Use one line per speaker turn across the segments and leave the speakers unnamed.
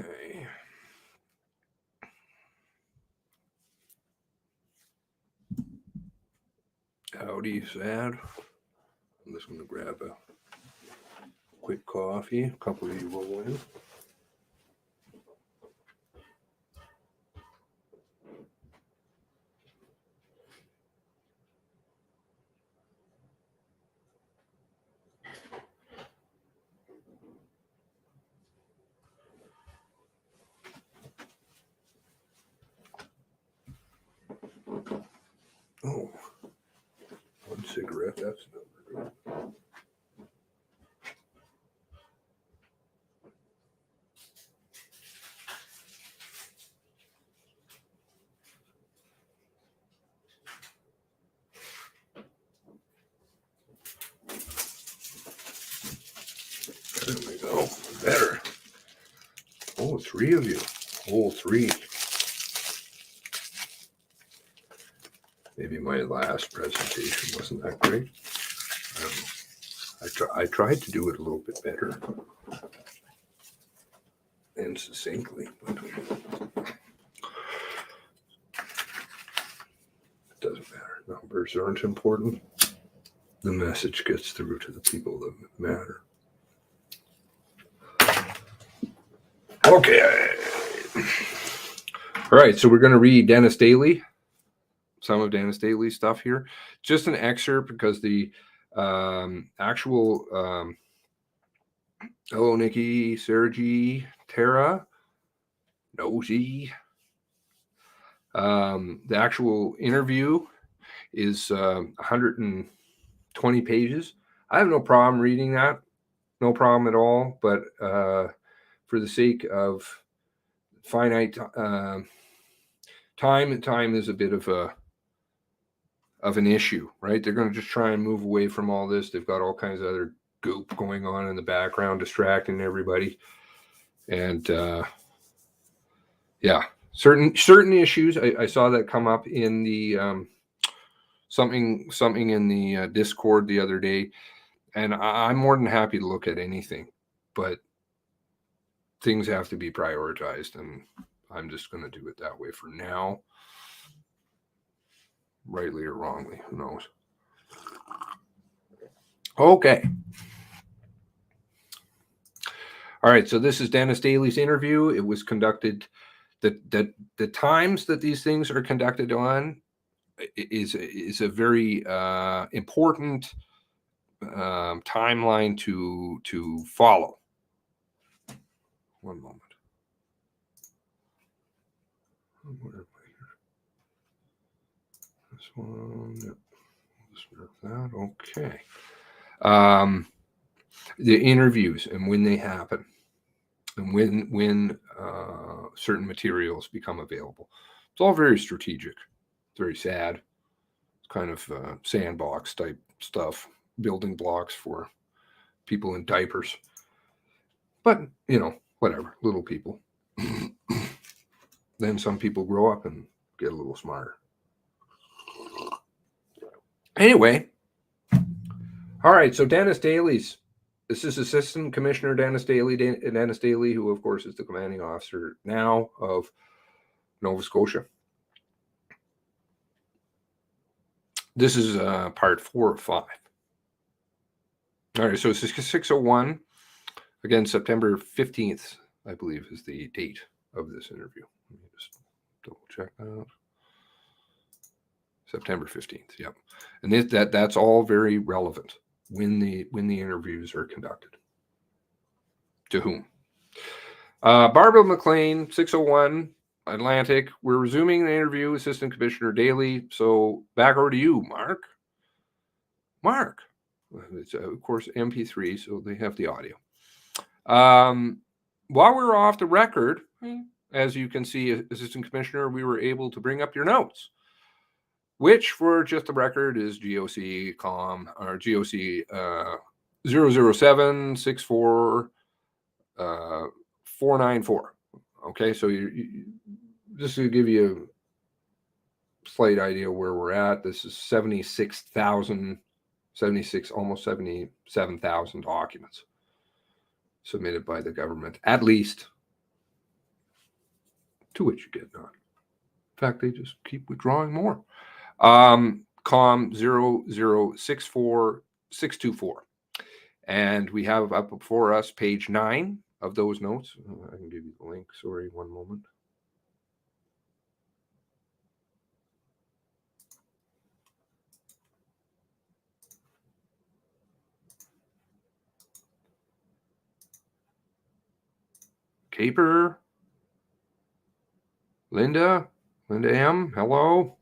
Okay. Howdy, Sad. I'm just going to grab a quick coffee. A couple of you roll in. Oh, one cigarette. That's never good. There we go. Better. Oh, 3 of you. Oh, 3. Maybe my last presentation wasn't that great. I tried to do it a little bit better and succinctly, but it doesn't matter. Numbers aren't important. The message gets through to the people that matter. Okay. All right, so we're going to read Dennis Daley, some of Dennis Daley's stuff here. Just an excerpt because the actual hello, Nikki, Sergi, Tara, Nosy. The actual interview is 120 pages. I have no problem reading that. No problem at all. But for the sake of finite time is a bit of an issue, right? They're going to just try and move away from all this. They've got all kinds of other goop going on in the background, distracting everybody. And yeah, certain issues. I saw that come up in the something in the Discord the other day, and I'm more than happy to look at anything, but things have to be prioritized, and I'm just going to do it that way for now. Rightly or wrongly, who knows? Okay. All right, so this is Dennis Daley's interview. It was conducted, the times that these things are conducted on is a very important timeline to follow. One moment. Where am I here? This one. Yep. That. Okay. The interviews and when they happen, and when certain materials become available. It's all very strategic. It's very sad. It's kind of sandbox type stuff, building blocks for people in diapers. But, whatever, little people. Then some people grow up and get a little smarter. Anyway, all right, so Dennis Daley's. This is Assistant Commissioner Dennis Daley, who, of course, is the commanding officer now of Nova Scotia. This is part 4 of 5. All right, so it's 601. Again, September 15th, I believe, is the date of this interview. Let me just double check that out. September 15th, yep. And that's all very relevant. When the interviews are conducted. To whom? Barbara McLean, 601 Atlantic. We're resuming the interview, Assistant Commissioner Daley. So back over to you, Mark. Mark. It's, of course, MP3, so they have the audio. While we were off the record, as you can see, Assistant Commissioner, we were able to bring up your notes, which, for just the record, is GOC Comm or GOC 00764 494. Okay, so just to give you a slight idea where we're at, this is 76, almost 77,000 documents submitted by the government, at least to which you get none. In fact, they just keep withdrawing more. Comm 0064624. And we have up before us page 9 of those notes. I can give you the link. Sorry, one moment. Caper. Linda M, hello.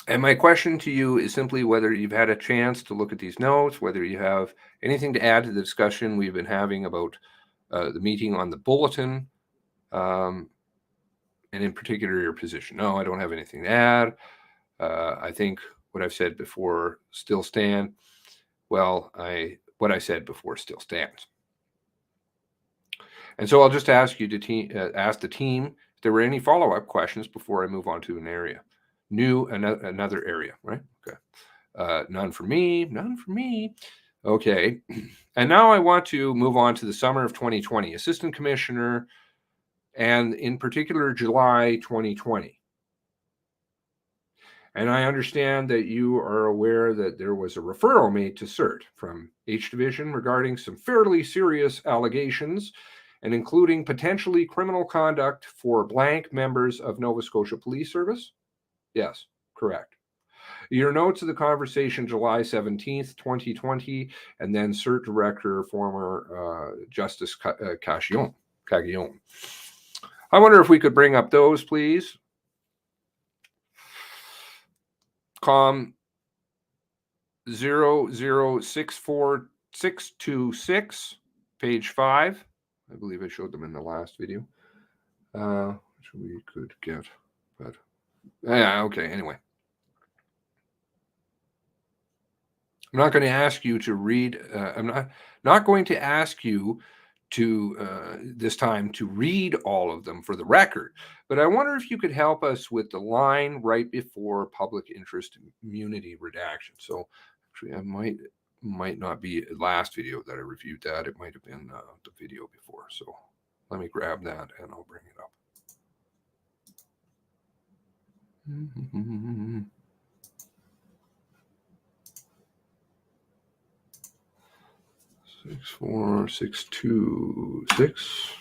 And my question to you is simply whether you've had a chance to look at these notes, whether you have anything to add to the discussion we've been having about the meeting on the bulletin, and in particular your position. No, I don't have anything to add. I think what I've said before still stands. Well, what I said before still stands. And so I'll just ask you to ask the team if there were any follow-up questions before I move on to an area. Another area, right? Okay. None for me. None for me. Okay. And now I want to move on to the summer of 2020, Assistant Commissioner, and in particular, July 2020. And I understand that you are aware that there was a referral made to CERT from H Division regarding some fairly serious allegations, and including potentially criminal conduct for blank members of Nova Scotia Police Service. Yes, correct. Your notes of the conversation, July 17th, 2020, and then CERT Director, former Justice Cagillon. I wonder if we could bring up those, please. Comm 0064626, page 5. I believe I showed them in the last video. Which we could get, but yeah, okay, anyway. I'm not going to ask you to read, I'm not going to ask you to, this time, to read all of them for the record, but I wonder if you could help us with the line right before public interest immunity redaction. So actually, I might not be the last video that I reviewed that. It might have been the video before. So let me grab that and I'll bring it up. 64626.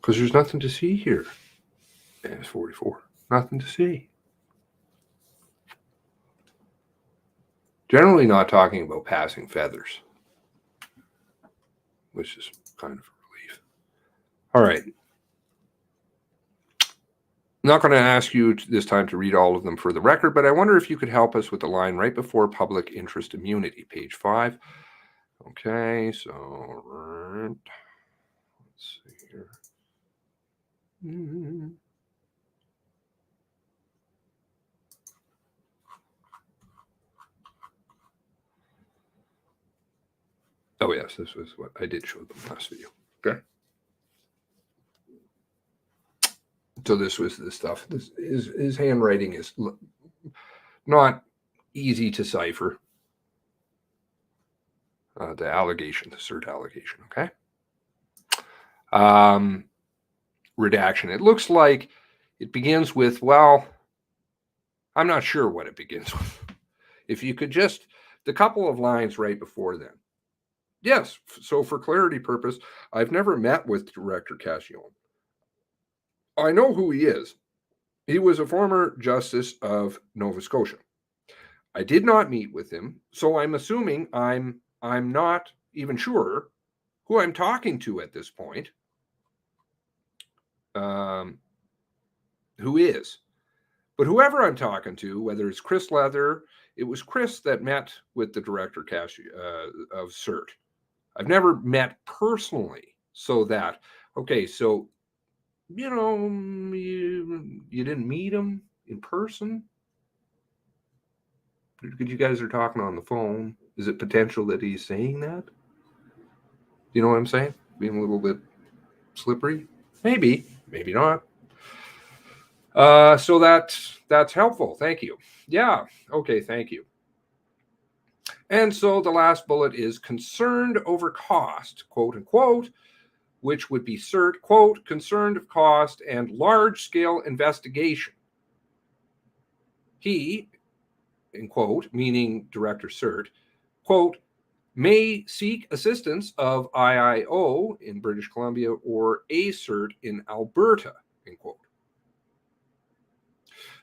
Because there's nothing to see here. And it's 44. Nothing to see. Generally not talking about passing feathers, which is kind of a relief. All right. I'm not going to ask you this time to read all of them for the record, but I wonder if you could help us with the line right before public interest immunity, page 5. Okay, so let's see here. Oh, yes, this was what I did show them last video. Okay. So this was the stuff. This is his handwriting is not easy to cipher. The allegation, the CERT allegation. Okay. Redaction. It looks like it begins with, well, I'm not sure what it begins with. If you could just, the couple of lines right before then. Yes. So for clarity purpose, I've never met with Director Cagillon. I know who he is. He was a former justice of Nova Scotia. I did not meet with him, so I'm assuming I'm not even sure who I'm talking to at this point. Who is? But whoever I'm talking to, whether it's Chris Leather, it was Chris that met with the Director of CERT. I've never met personally, so that, okay, so, you know, you didn't meet him in person? Because you guys are talking on the phone. Is it potential that he's saying that? You know what I'm saying? Being a little bit slippery? Maybe, maybe not. So that's helpful. Thank you. Yeah. Okay. Thank you. And so the last bullet is concerned over cost, quote unquote, which would be CERT, quote, concerned of cost and large-scale investigation. He, in quote, meaning Director CERT, quote, may seek assistance of IIO in British Columbia or ACERT in Alberta, end quote.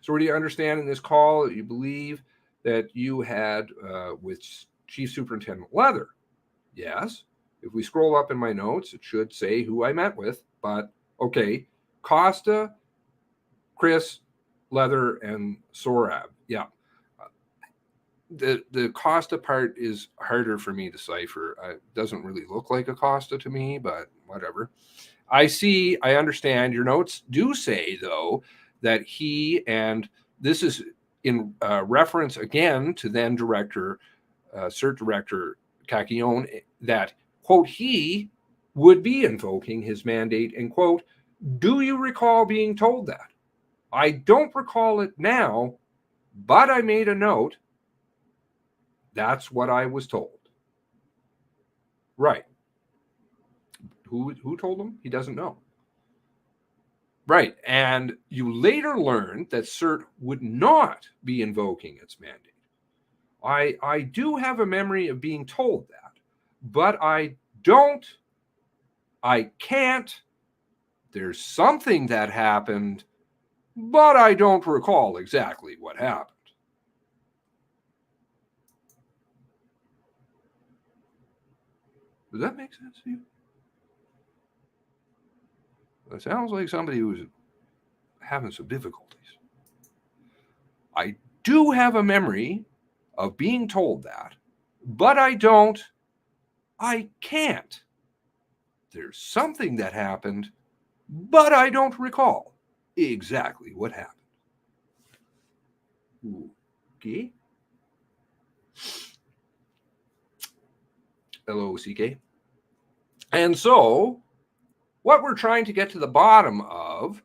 So what do you understand in this call that you believe that you had with Chief Superintendent Leather? Yes. If we scroll up in my notes, it should say who I met with, but okay. Costa, Chris, Leather, and Sorab. Yeah. The Costa part is harder for me to decipher. It doesn't really look like a Costa to me, but whatever. I understand your notes do say, though, that he, and this is in reference again to then Director, CERT Director Cacchione, that, quote, he would be invoking his mandate, and quote, do you recall being told that? I don't recall it now, but I made a note. That's what I was told. Right. Who told him? He doesn't know. Right. And you later learned that CERT would not be invoking its mandate. I do have a memory of being told that, but I can't. There's something that happened, but I don't recall exactly what happened. Does that make sense to you? It sounds like somebody who's having some difficulties. I do have a memory of being told that, but I can't. There's something that happened, but I don't recall exactly what happened. Okay. LOCK. And so, what we're trying to get to the bottom of,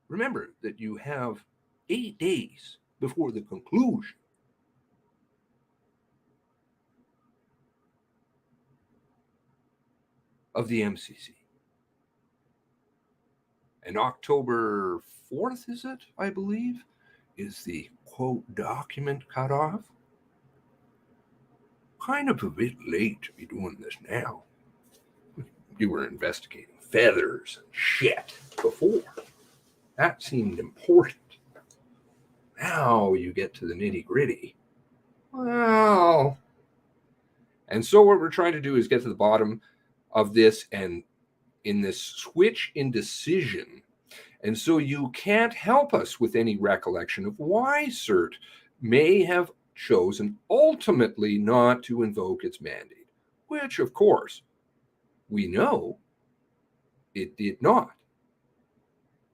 remember that you have 8 days before the conclusion of the MCC. And October 4th, is it, I believe, is the, quote, document cutoff. Kind of a bit late to be doing this now. You were investigating feathers and shit before. That seemed important. Now you get to the nitty-gritty. Well, and so what we're trying to do is get to the bottom of this, and in this switch in decision. And so you can't help us with any recollection of why CERT may have chosen ultimately not to invoke its mandate, which, of course, we know it did not.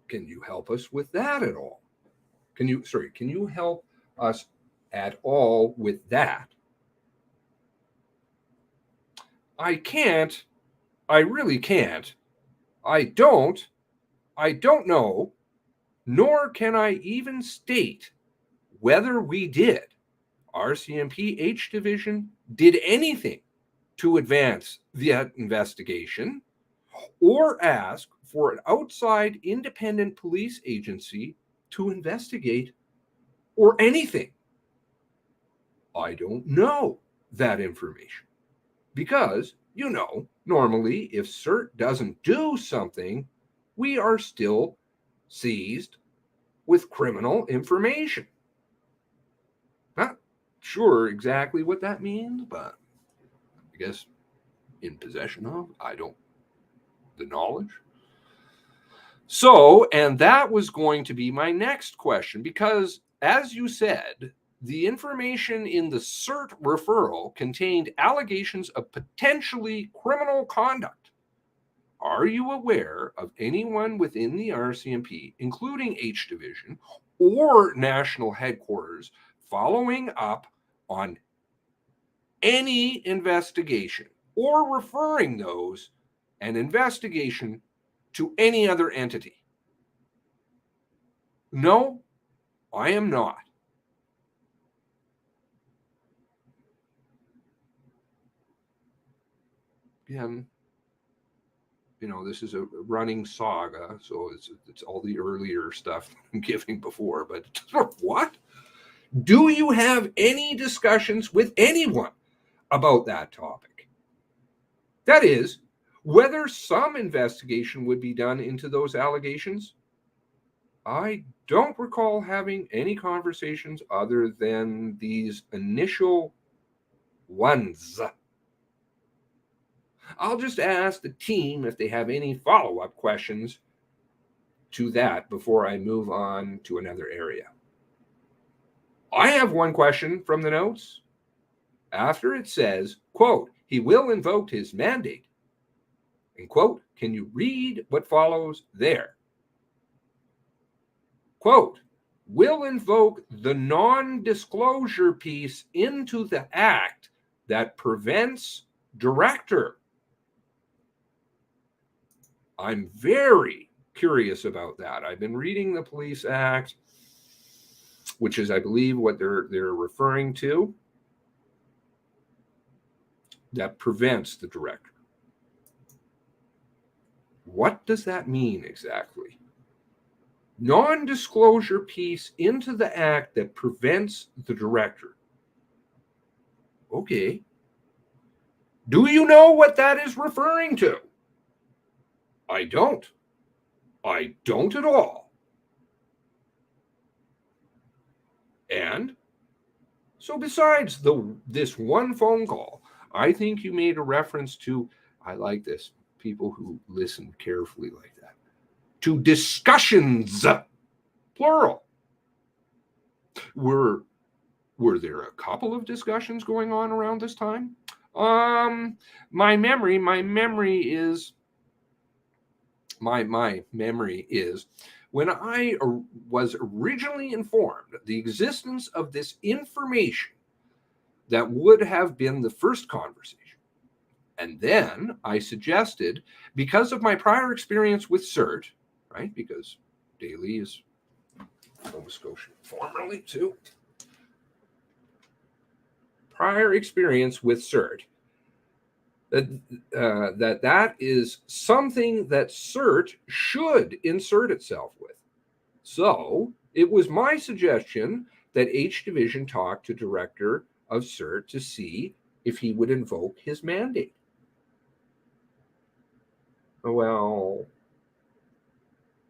Can you help us with that at all? Can you help us at all with that? I can't. I really can't. I don't know, nor can I even state whether we did. RCMP H Division did anything to advance the investigation or ask for an outside independent police agency to investigate or anything. I don't know that information because, normally if CERT doesn't do something, we are still seized with criminal information. Not sure exactly what that means, but I guess in possession of, the knowledge. So, and that was going to be my next question, because as you said, the information in the CERT referral contained allegations of potentially criminal conduct. Are you aware of anyone within the RCMP, including H Division or National Headquarters, following up on any investigation or referring those an investigation to any other entity. No, I am not. Again, this is a running saga, so it's all the earlier stuff I'm giving before, but what? Do you have any discussions with anyone about that topic? That is, whether some investigation would be done into those allegations? I don't recall having any conversations other than these initial ones. I'll just ask the team if they have any follow-up questions to that before I move on to another area. I have one question from the notes. After it says, quote, he will invoke his mandate, and quote, can you read what follows there? Quote, will invoke the non-disclosure piece into the act that prevents director. I'm very curious about that. I've been reading the Police Act, which is, I believe, what they're referring to, that prevents the director. What does that mean exactly? Non-disclosure piece into the act that prevents the director. Okay. Do you know what that is referring to? I don't. I don't at all. And so besides this one phone call, I think you made a reference to, I like this, people who listen carefully like that, to discussions, plural. Were there a couple of discussions going on around this time? My memory is when I was originally informed the existence of this information that would have been the first conversation. And then I suggested, because of my prior experience with CERT, right? Because Daley is Nova Scotian formerly too. Prior experience with CERT, that is something that CERT should insert itself with. So it was my suggestion that H Division talk to Director of CERT to see if he would invoke his mandate. Well,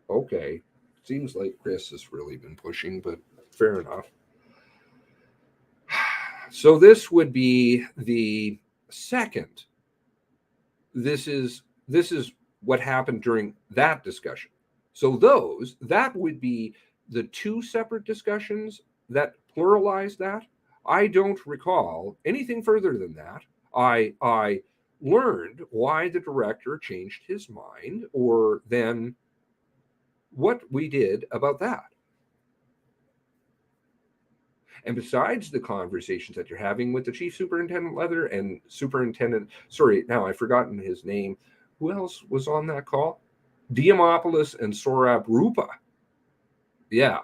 okay. Seems like Chris has really been pushing, but fair enough. So this would be the second. This is what happened during that discussion. So that would be the two separate discussions that pluralize that. I don't recall anything further than that. I learned why the director changed his mind, or then what we did about that. And besides the conversations that you're having with the Chief Superintendent Leather and Superintendent, sorry, now I've forgotten his name. Who else was on that call? Diamopoulos and Sorab Rupa. Yeah.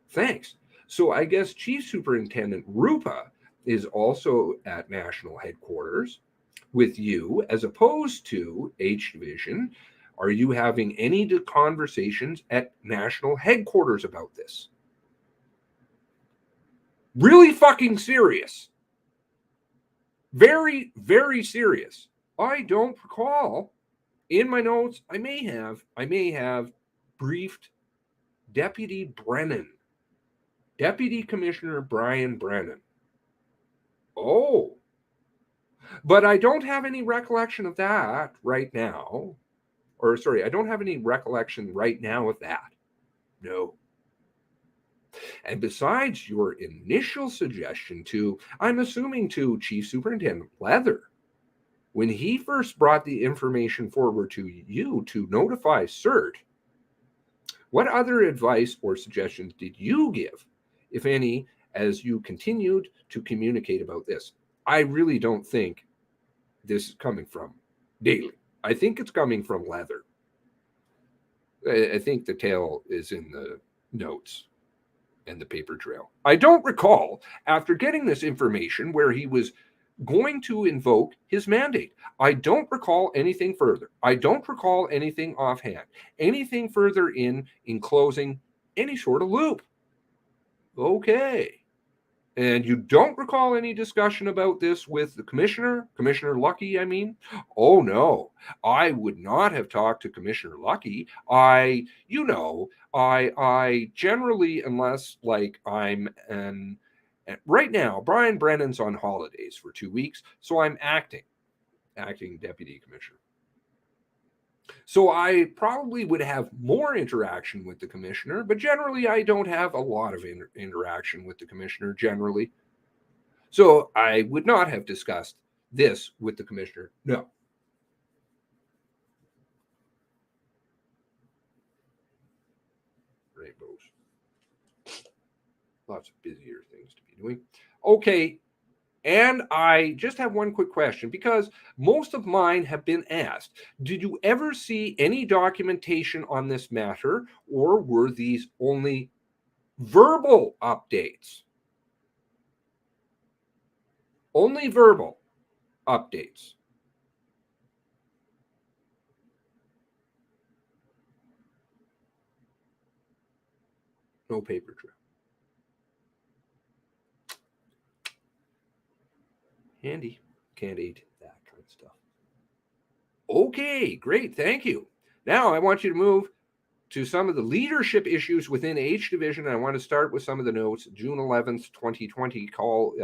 Thanks. So I guess Chief Superintendent Rupa is also at national headquarters with you, as opposed to H Division. Are you having any conversations at national headquarters about this? Really fucking serious. Very, very serious. I don't recall. In my notes, I may have briefed Deputy Commissioner Brian Brennan. Oh, but I don't have any recollection of that right now. Or sorry, I don't have any recollection right now of that. No. And besides your initial suggestion to, I'm assuming to Chief Superintendent Leather, when he first brought the information forward to you to notify CERT, what other advice or suggestions did you give, if any, as you continued to communicate about this. I really don't think this is coming from Daley. I think it's coming from Leather. I think the tail is in the notes and the paper trail. I don't recall, after getting this information, where he was going to invoke his mandate. I don't recall anything further. I don't recall anything offhand. Anything further in closing any sort of loop. Okay. And you don't recall any discussion about this with the commissioner, Commissioner Lucky, I mean? Oh, no, I would not have talked to Commissioner Lucky. I generally, unless like right now, Brian Brennan's on holidays for 2 weeks, so I'm acting deputy commissioner. So I probably would have more interaction with the commissioner, but generally I don't have a lot of interaction with the commissioner generally. So I would not have discussed this with the commissioner. No. Rainbows. Lots of busier things to be doing. Okay. And I just have one quick question, because most of mine have been asked. Did you ever see any documentation on this matter, or were these only verbal updates? Only verbal updates. No paper trail. Handy. Can't eat that kind of stuff. Okay, great. Thank you. Now I want you to move to some of the leadership issues within H Division. I want to start with some of the notes. June 11th, 2020, call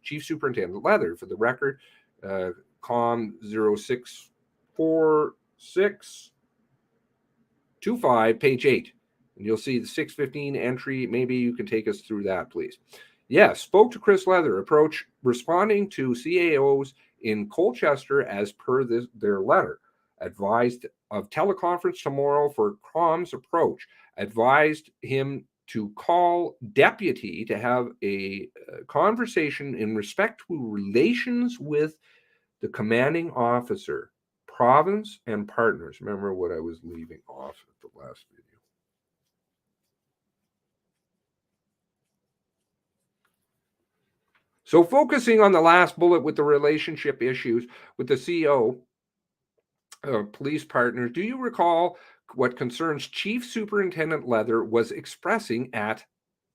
Chief Superintendent Leather. For the record, Comm 064625, page 8. And you'll see the 615 entry. Maybe you can take us through that, please. Yes, spoke to Chris Leather, approach responding to CAOs in Colchester as per their letter. Advised of teleconference tomorrow for Comm's approach. Advised him to call deputy to have a conversation in respect to relations with the commanding officer, province, and partners. Remember what I was leaving off at the last video. So focusing on the last bullet with the relationship issues with the CO, police partners, do you recall what concerns Chief Superintendent Leather was expressing at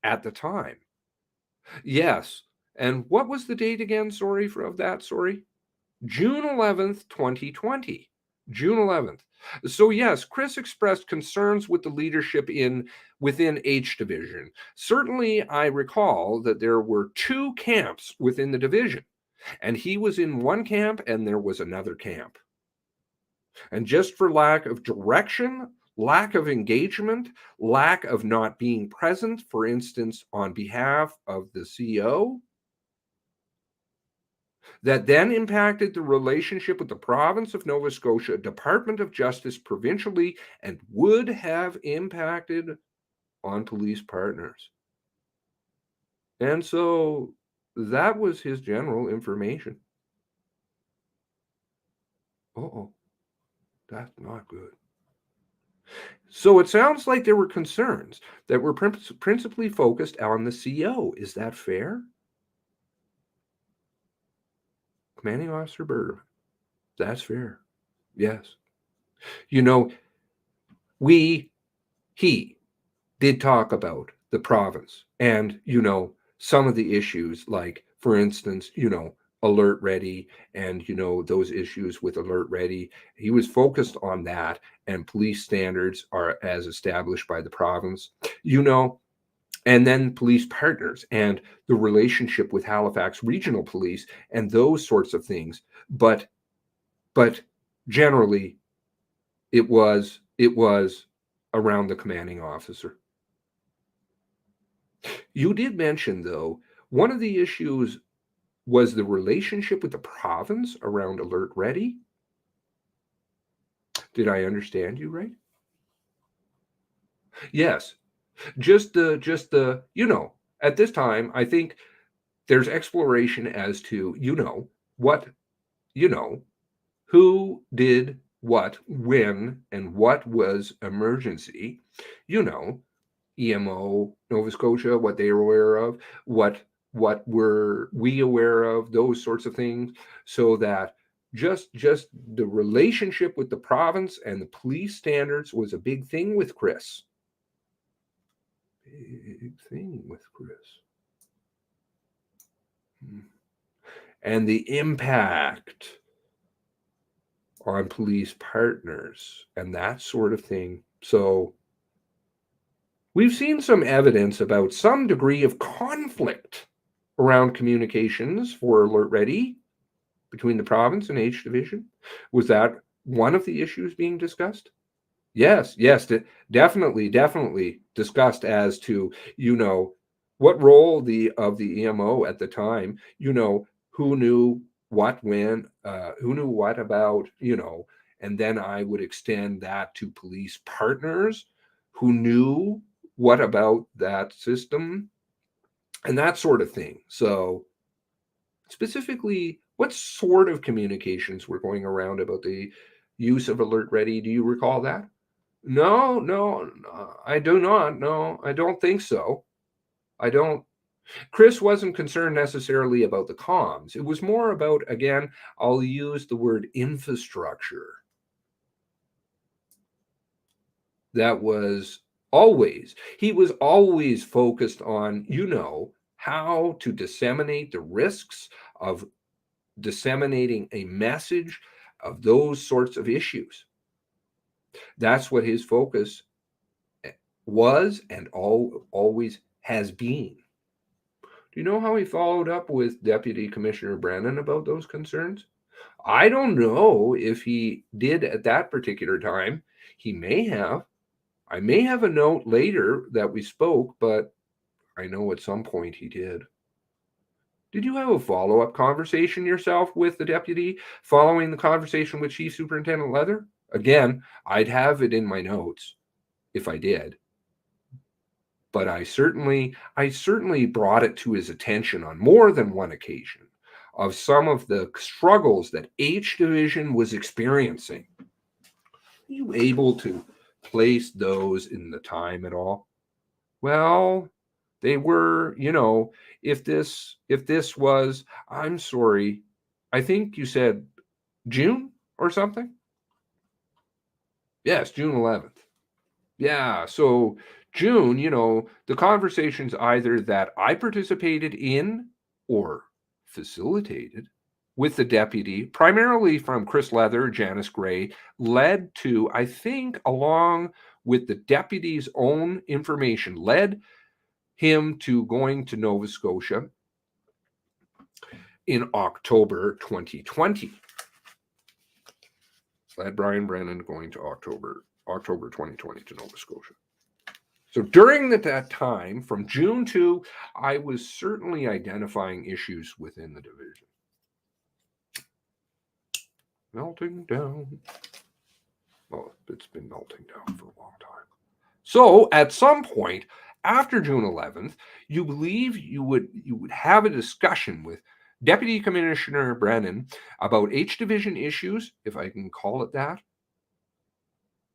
the time? Yes. And what was the date again? Sorry of that. Sorry. June 11th, 2020. June 11th. So yes, Chris expressed concerns with the leadership within H Division. Certainly, I recall that there were 2 camps within the division, and he was in one camp and there was another camp. And just for lack of direction, lack of engagement, lack of not being present, for instance, on behalf of the CO, that then impacted the relationship with the province of Nova Scotia, Department of Justice provincially, and would have impacted on police partners. And so that was his general information. Uh-oh, that's not good. So it sounds like there were concerns that were principally focused on the CO. Is that fair? Commanding Officer Bergman. That's fair. Yes. You know, he did talk about the province and, some of the issues, like, for instance, Alert Ready and, those issues with Alert Ready. He was focused on that, and police standards are as established by the province, and then police partners and the relationship with Halifax Regional Police and those sorts of things. But generally, it was around the commanding officer. You did mention, though, one of the issues was the relationship with the province around Alert Ready. Did I understand you right? Yes. Just the at this time, I think there's exploration as to, what, who did what, when, and what was emergency, EMO, Nova Scotia, what they were aware of, what were we aware of, those sorts of things, so that just the relationship with the province and the police standards was a big thing with Chris. Big thing with Chris. And the impact on police partners and that sort of thing. So we've seen some evidence about some degree of conflict around communications for Alert Ready between the province and H Division. Was that one of the issues being discussed? Yes, definitely discussed as to, what role of the EMO at the time, who knew what, when, who knew what about, and then I would extend that to police partners who knew what about that system and that sort of thing. So specifically, what sort of communications were going around about the use of Alert Ready? Do you recall that? No, I do not. No, I don't think so. I don't. Chris wasn't concerned necessarily about the comms. It was more about, again, I'll use the word infrastructure. That was he was always focused on, how to disseminate the risks of disseminating a message of those sorts of issues. That's what his focus was and always has been. Do you know how he followed up with Deputy Commissioner Brennan about those concerns? I don't know if he did at that particular time. He may have. I may have a note later that we spoke, but I know at some point he did. Did you have a follow-up conversation yourself with the deputy following the conversation with Chief Superintendent Leather? Again, I'd have it in my notes if I did. But I certainly brought it to his attention on more than one occasion of some of the struggles that H Division was experiencing. Are you able to place those in the time at all? Well, they were, if this was, I'm sorry, I think you said June or something? Yes, June 11th. Yeah, so June, the conversations either that I participated in or facilitated with the deputy, primarily from Chris Leather, Janice Gray, led to, I think, along with the deputy's own information, led him to going to Nova Scotia in October 2020. Led Brian Brennan going to October 2020 to Nova Scotia. So during that time, from June to, I was certainly identifying issues within the division. Melting down. Well, it's been melting down for a long time. So at some point after June 11th, you believe you would have a discussion with Deputy Commissioner Brennan about H Division issues, if I can call it that.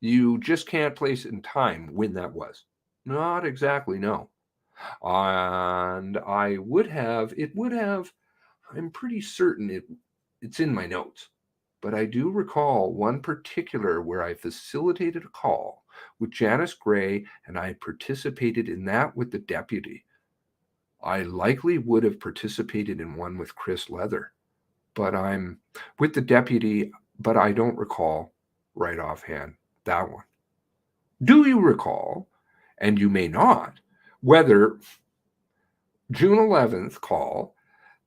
You just can't place in time when that was. Not exactly, no. And it would have, I'm pretty certain it's in my notes. But I do recall one particular where I facilitated a call with Janice Gray, and I participated in that with the deputy. I likely would have participated in one with Chris Leather, but I'm with the deputy, but I don't recall right offhand that one. Do you recall, and you may not, whether June 11th call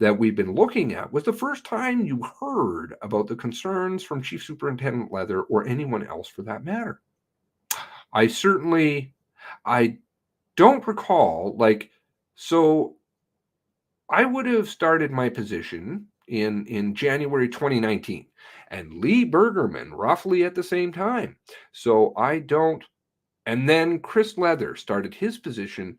that we've been looking at was the first time you heard about the concerns from Chief Superintendent Leather or anyone else for that matter? I don't recall, so I would have started my position in January 2019 and Lee Bergerman roughly at the same time. So and then Chris Leather started his position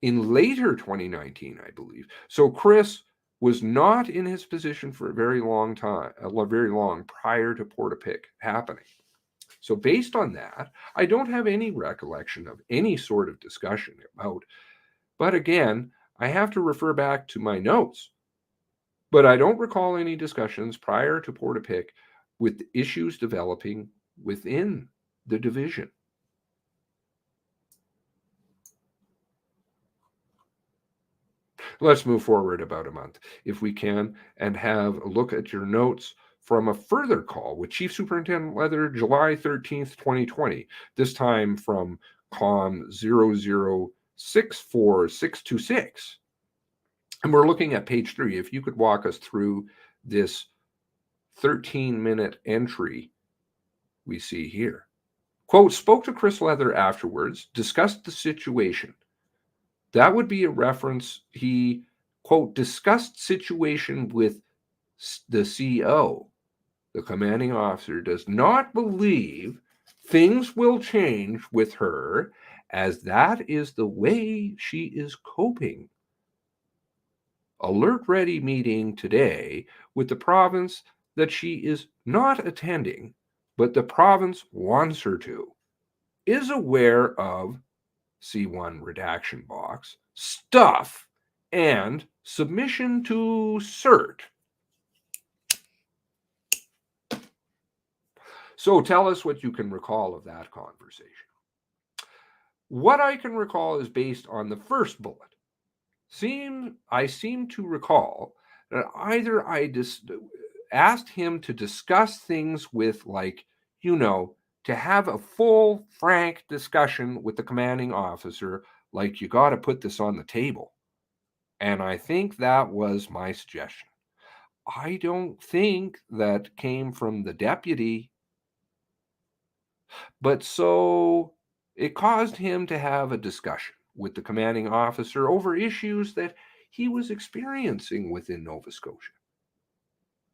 in later 2019, I believe. So Chris was not in his position for a very long prior to Portapique happening. So based on that, I don't have any recollection of any sort of discussion about, but again, I have to refer back to my notes. But I don't recall any discussions prior to Portapique with issues developing within the division. Let's move forward about a month, if we can, and have a look at your notes from a further call with Chief Superintendent Leather, July 13th, 2020, this time from Comm 0064626. And we're looking at page 3. If you could walk us through this 13-minute entry we see here. Quote, spoke to Chris Leather afterwards, discussed the situation. That would be a reference. He, quote, discussed situation with the CO. The commanding officer does not believe things will change with her, as that is the way she is coping. Alert ready meeting today with the province that she is not attending, but the province wants her to. Is aware of C1 redaction box, stuff, and submission to CERT. So tell us what you can recall of that conversation. What I can recall is based on the first bullet. I seem to recall that either I just asked him to discuss things with, like, to have a full, frank discussion with the commanding officer, like, you got to put this on the table. And I think that was my suggestion. I don't think that came from the deputy, but so it caused him to have a discussion with the commanding officer over issues that he was experiencing within Nova Scotia.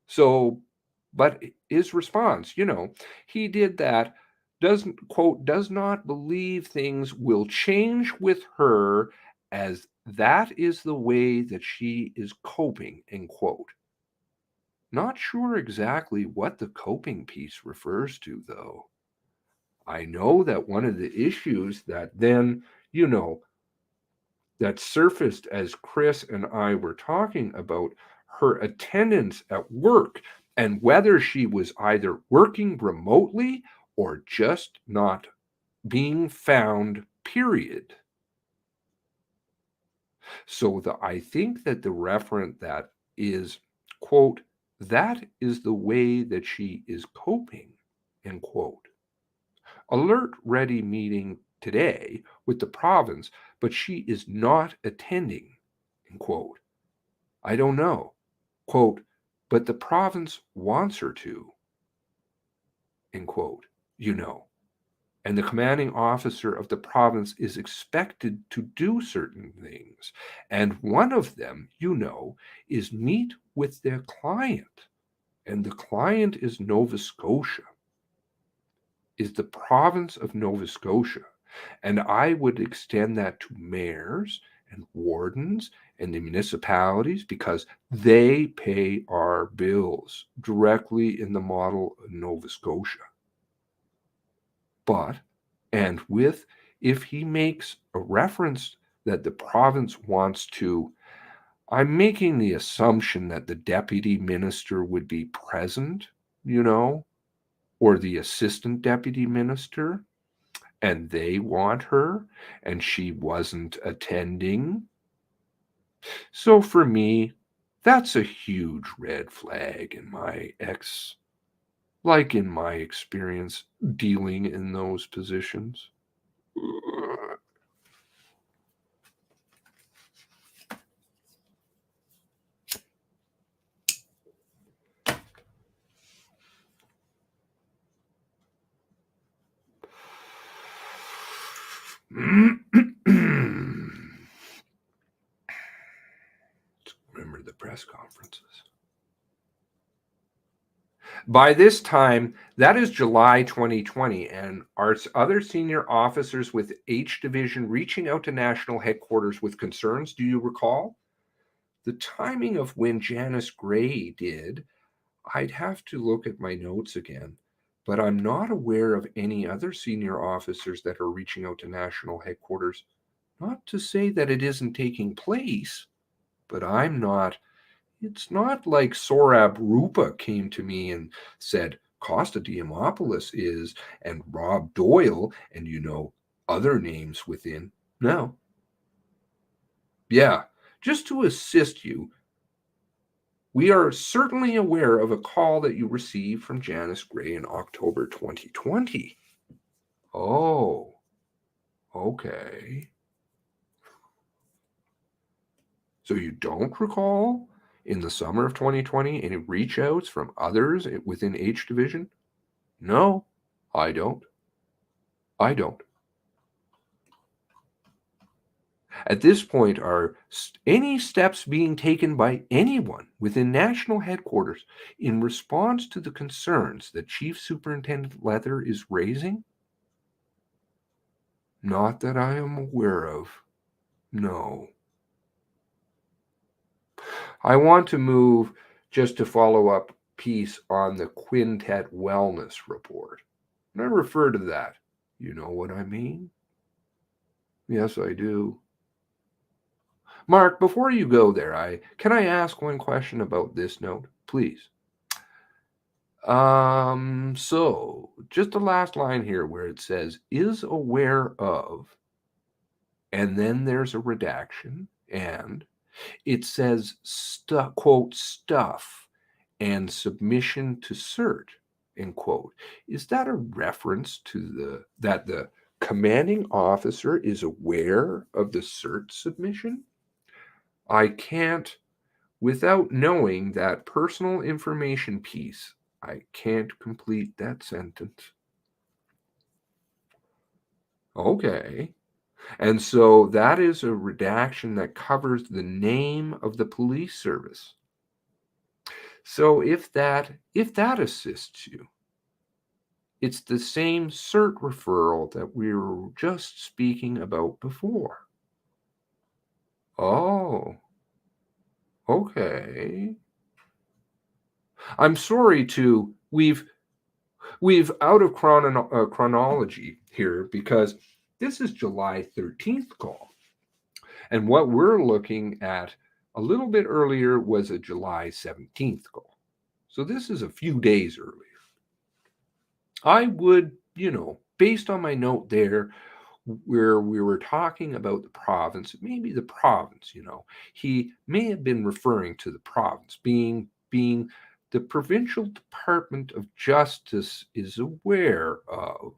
So, but his response, he did that, does not believe things will change with her, as that is the way that she is coping, end quote. Not sure exactly what the coping piece refers to, though. I know that one of the issues that then, that surfaced as Chris and I were talking about her attendance at work and whether she was either working remotely or just not being found, period. So I think that the referent that is, quote, that is the way that she is coping, end quote. Alert ready meeting today with the province, but she is not attending, end quote. I don't know, quote, but the province wants her to, end quote, and the commanding officer of the province is expected to do certain things. And one of them, is meet with their client. And the client is Nova Scotia, is the province of Nova Scotia. And I would extend that to mayors and wardens and the municipalities, because they pay our bills directly in the model of Nova Scotia. But, and with, if he makes a reference that the province wants to, I'm making the assumption that the deputy minister would be present, or the assistant deputy minister, and they want her, and she wasn't attending. So for me, that's a huge red flag in my experience dealing in those positions. Remember the press conferences. By this time, that is July 2020, and are other senior officers with H Division reaching out to national headquarters with concerns? Do you recall? The timing of when Janice Gray did, I'd have to look at my notes again, but I'm not aware of any other senior officers that are reaching out to national headquarters. Not to say that it isn't taking place, but it's not like Sorab Rupa came to me and said, Costa Diamopoulos is, and Rob Doyle, and other names within. No. Yeah, just to assist you, we are certainly aware of a call that you received from Janice Gray in October 2020. Oh, okay. So you don't recall in the summer of 2020 any reach outs from others within H Division? No, I don't. At this point, are any steps being taken by anyone within national headquarters in response to the concerns that Chief Superintendent Leather is raising? Not that I am aware of. No. I want to move just to follow up piece on the Quintet Wellness report. When I refer to that, you know what I mean? Yes, I do. Mark, before you go there, can I ask one question about this note, please? So just the last line here where it says is aware of, and then there's a redaction, and it says quote stuff and submission to CERT, end quote. Is that a reference to that the commanding officer is aware of the CERT submission? I can't, without knowing that personal information piece, I can't complete that sentence. Okay. And so that is a redaction that covers the name of the police service. So if that assists you, it's the same CERT referral that we were just speaking about before. Oh, okay. I'm sorry we've out of chronology here because this is July 13th call. And what we're looking at a little bit earlier was a July 17th call. So this is a few days earlier. I would, based on my note there, where we were talking about the province, maybe the province, he may have been referring to the province being the Provincial Department of Justice is aware of.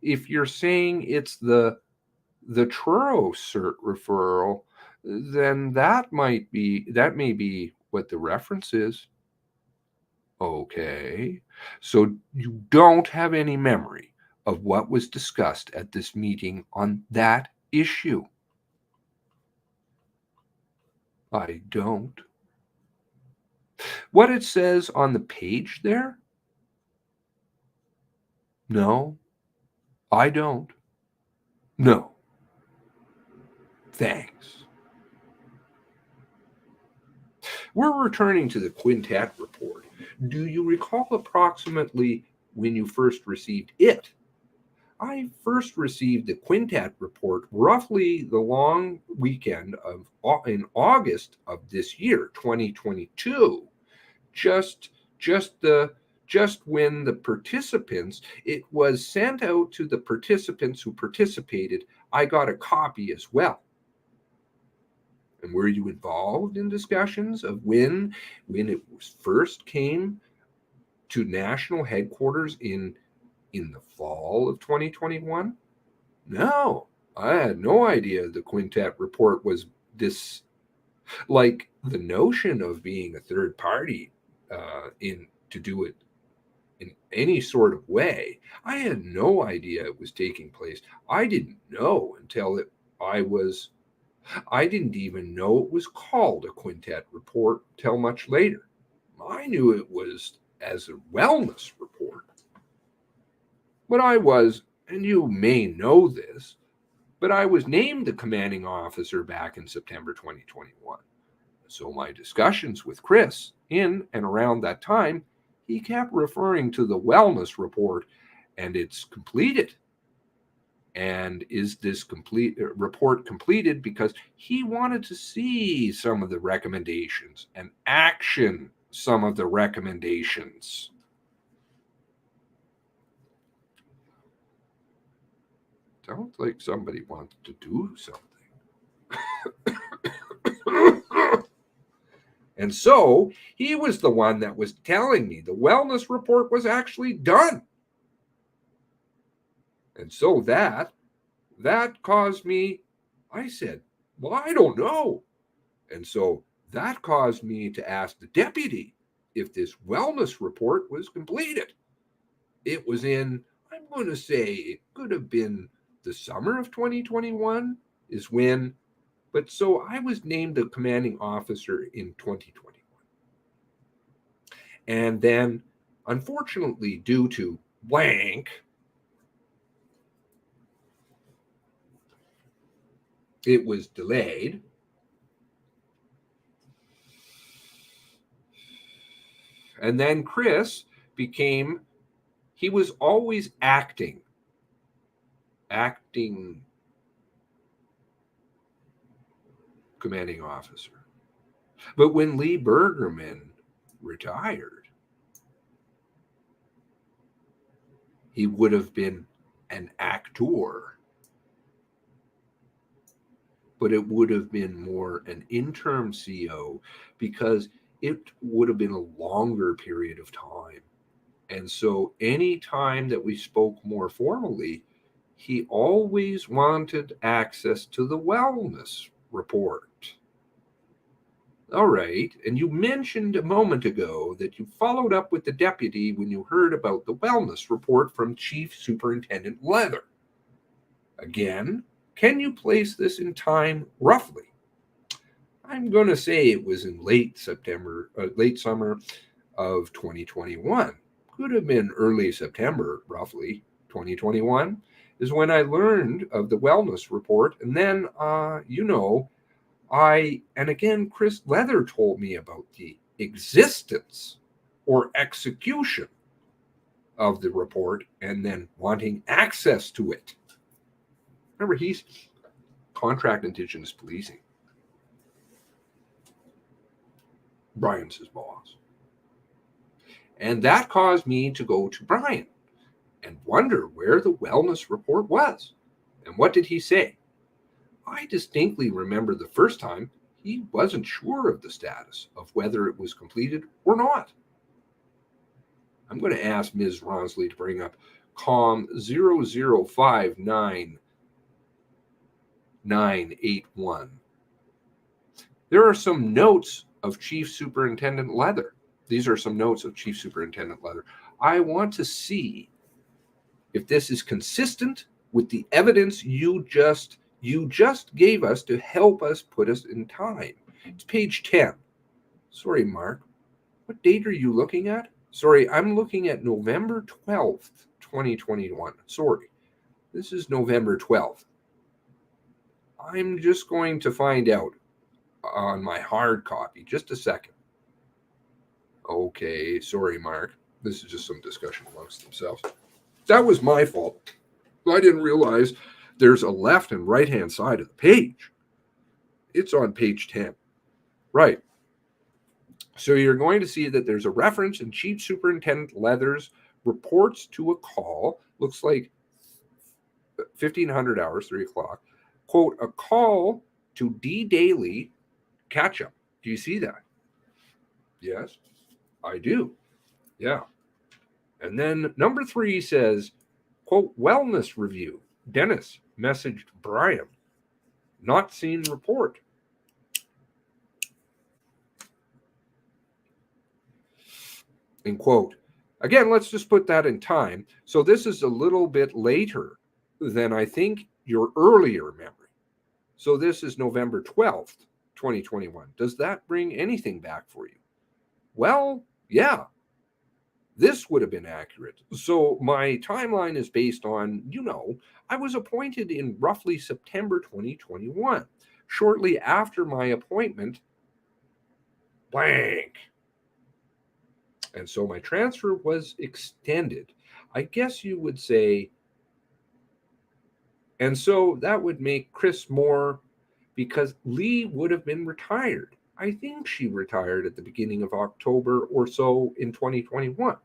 If you're saying it's the Truro CERT referral, then that may be what the reference is. Okay, so you don't have any memory of what was discussed at this meeting on that issue? I don't. What it says on the page there? No, I don't. No. Thanks. We're returning to the Quintet report. Do you recall approximately when you first received it? I first received the Quintet report roughly the long weekend in August of this year, 2022. Just when the participants, it was sent out to the participants who participated. I got a copy as well. And were you involved in discussions of when it first came to national headquarters in the fall of 2021? No, I had no idea the Quintet report was this, like the notion of being a third party to do it in any sort of way. I had no idea it was taking place. I didn't know until I didn't even know it was called a Quintet report till much later. I knew it was as a wellness report. But I was, and you may know this, but I was named the commanding officer back in September 2021. So my discussions with Chris in and around that time, he kept referring to the wellness report, and it's completed. And is this report completed? Because he wanted to see some of the recommendations and action some of the recommendations. Sounds like somebody wants to do something. And so he was the one that was telling me the wellness report was actually done. And so that caused me, I said, well, I don't know. And so that caused me to ask the deputy if this wellness report was completed. It was in, I'm going to say it could have been the summer of 2021 is when, but so I was named the commanding officer in 2021. And then, unfortunately, due to blank, it was delayed. And then Chris became, he was always acting commanding officer. But when Lee Bergerman retired, he would have been an actor, but it would have been more an interim CO because it would have been a longer period of time. And so any time that we spoke more formally, he always wanted access to the wellness report. All right. And you mentioned a moment ago that you followed up with the deputy when you heard about the wellness report from Chief Superintendent Leather. Again, can you place this in time roughly? I'm going to say it was in late summer of 2021. Could have been early September, roughly 2021, is when I learned of the wellness report. And then, and again, Chris Leather told me about the existence or execution of the report and then wanting access to it. Remember, he's contract Indigenous policing. Brian's his boss. And that caused me to go to Brian and wonder where the wellness report was. And what did he say? I distinctly remember the first time he wasn't sure of the status of whether it was completed or not. I'm going to ask Ms. Ronsley to bring up Comm 0059981. There are some notes of Chief Superintendent Leather. These are some notes of Chief Superintendent Leather. I want to see if this is consistent with the evidence you just gave us to help us put us in time. It's page 10. Sorry, Mark. What date are you looking at? Sorry, I'm looking at November 12th, 2021. Sorry. This is November 12th. I'm just going to find out on my hard copy. Just a second. Okay, sorry, Mark. This is just some discussion amongst themselves. That was my fault. I didn't realize there's a left and right-hand side of the page. It's on page 10. Right. So you're going to see that there's a reference in Chief Superintendent Leather's reports to a call. Looks like 1500 hours, 3 o'clock. Quote, a call to D. Daley catch-up. Do you see that? Yes, I do. Yeah. And then number 3 says, quote, wellness review. Dennis messaged Brian. Not seen report. End quote. Again, let's just put that in time. So this is a little bit later than I think your earlier memory. So this is November 12th, 2021. Does that bring anything back for you? Well, yeah. This would have been accurate. So my timeline is based on, I was appointed in roughly September 2021. Shortly after my appointment, blank. And so my transfer was extended. I guess you would say, and so that would make Chris more, because Lee would have been retired. I think she retired at the beginning of October or so in 2021.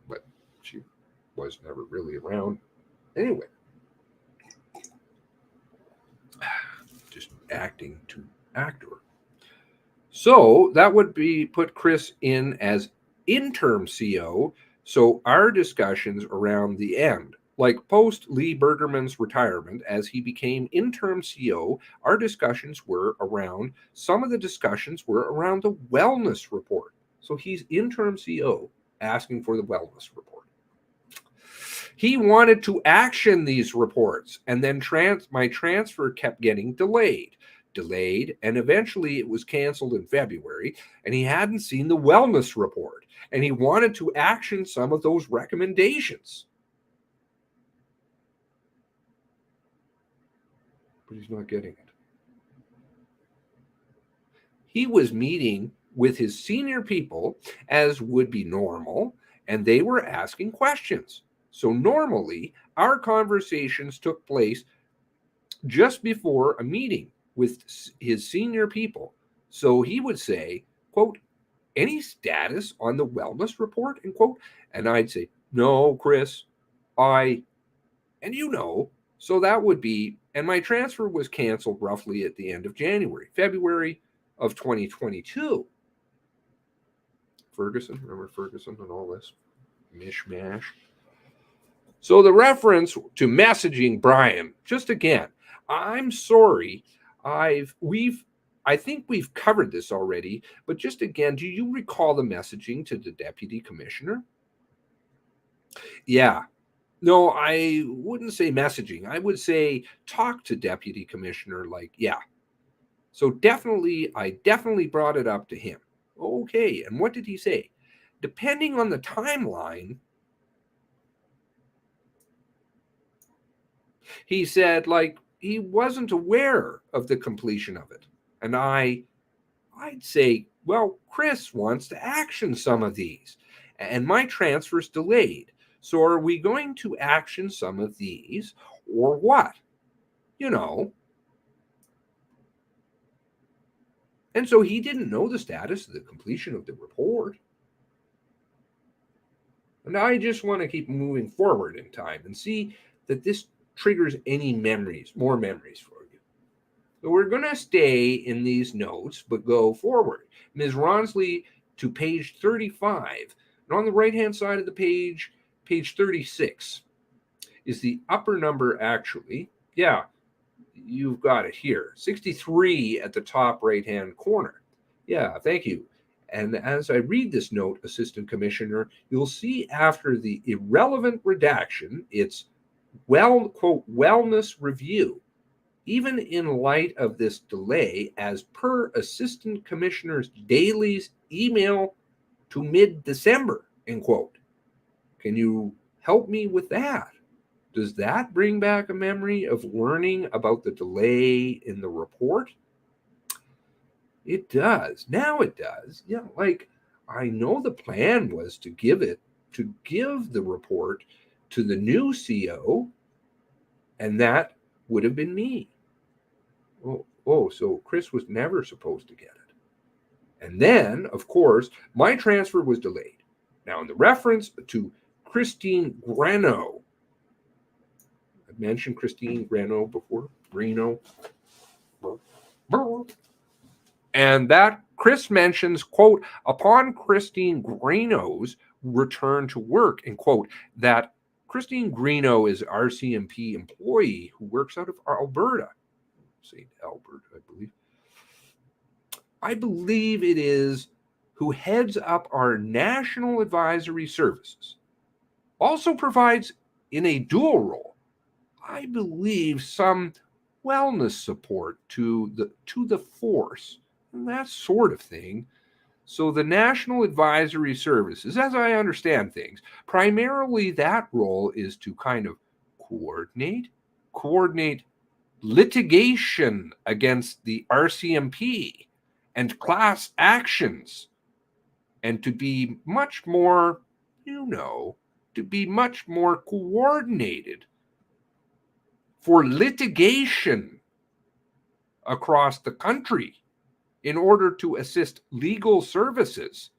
But she was never really around. Anyway, just acting to actor. So that would put Chris in as interim CO. So our discussions around the end, like post Lee Bergerman's retirement, as he became interim CO, our discussions were around, some of the discussions were around the wellness report. So he's interim CO asking for the wellness report. He wanted to action these reports, and then my transfer kept getting delayed, and eventually it was canceled in February, and he hadn't seen the wellness report, and he wanted to action some of those recommendations. But he's not getting it. He was meeting with his senior people, as would be normal, and they were asking questions. So normally, our conversations took place just before a meeting with his senior people. So he would say, quote, any status on the wellness report, end quote. And I'd say, no, Chris, and so that would be, and my transfer was canceled roughly at the end of February of 2022. Ferguson, remember Ferguson and all this mishmash? So the reference to messaging Brian, just again, I'm sorry, I think we've covered this already, but just again, do you recall the messaging to the deputy commissioner? Yeah. No, I wouldn't say messaging. I would say talk to deputy commissioner, like, yeah. So I definitely brought it up to him. Okay, and what did he say? Depending on the timeline, he said, like, he wasn't aware of the completion of it. And I'd say, well, Chris wants to action some of these, and my transfer's delayed. So are we going to action some of these, or what? And so he didn't know the status of the completion of the report. And I just want to keep moving forward in time and see that this triggers more memories for you. So we're going to stay in these notes, but go forward. Ms. Ronsley to page 35. And on the right-hand side of the page 36 is the upper number actually. Yeah, you've got it here. 63 at the top right-hand corner. Yeah, thank you. And as I read this note, Assistant Commissioner, you'll see after the irrelevant redaction, it's quote, wellness review, even in light of this delay, as per Assistant Commissioner Daley's email to mid-December, end quote. Can you help me with that? Does that bring back a memory of learning about the delay in the report? It does. Now it does. Yeah, like I know the plan was to give the report to the new CO, and that would have been me. So Chris was never supposed to get it. And then, of course, my transfer was delayed. Now, in the reference to Christine Greno, I've mentioned Christine Greno before, and that Chris mentions, quote, upon Christine Greno's return to work, end quote, that Christine Greno is RCMP employee who works out of Alberta. St. Albert, I believe. I believe it is, who heads up our national advisory services. Also provides in a dual role, I believe, some wellness support to the force, and that sort of thing. So the National Advisory Services, as I understand things, primarily that role is to kind of coordinate litigation against the RCMP and class actions, and to be much more, to be much more coordinated for litigation across the country in order to assist legal services,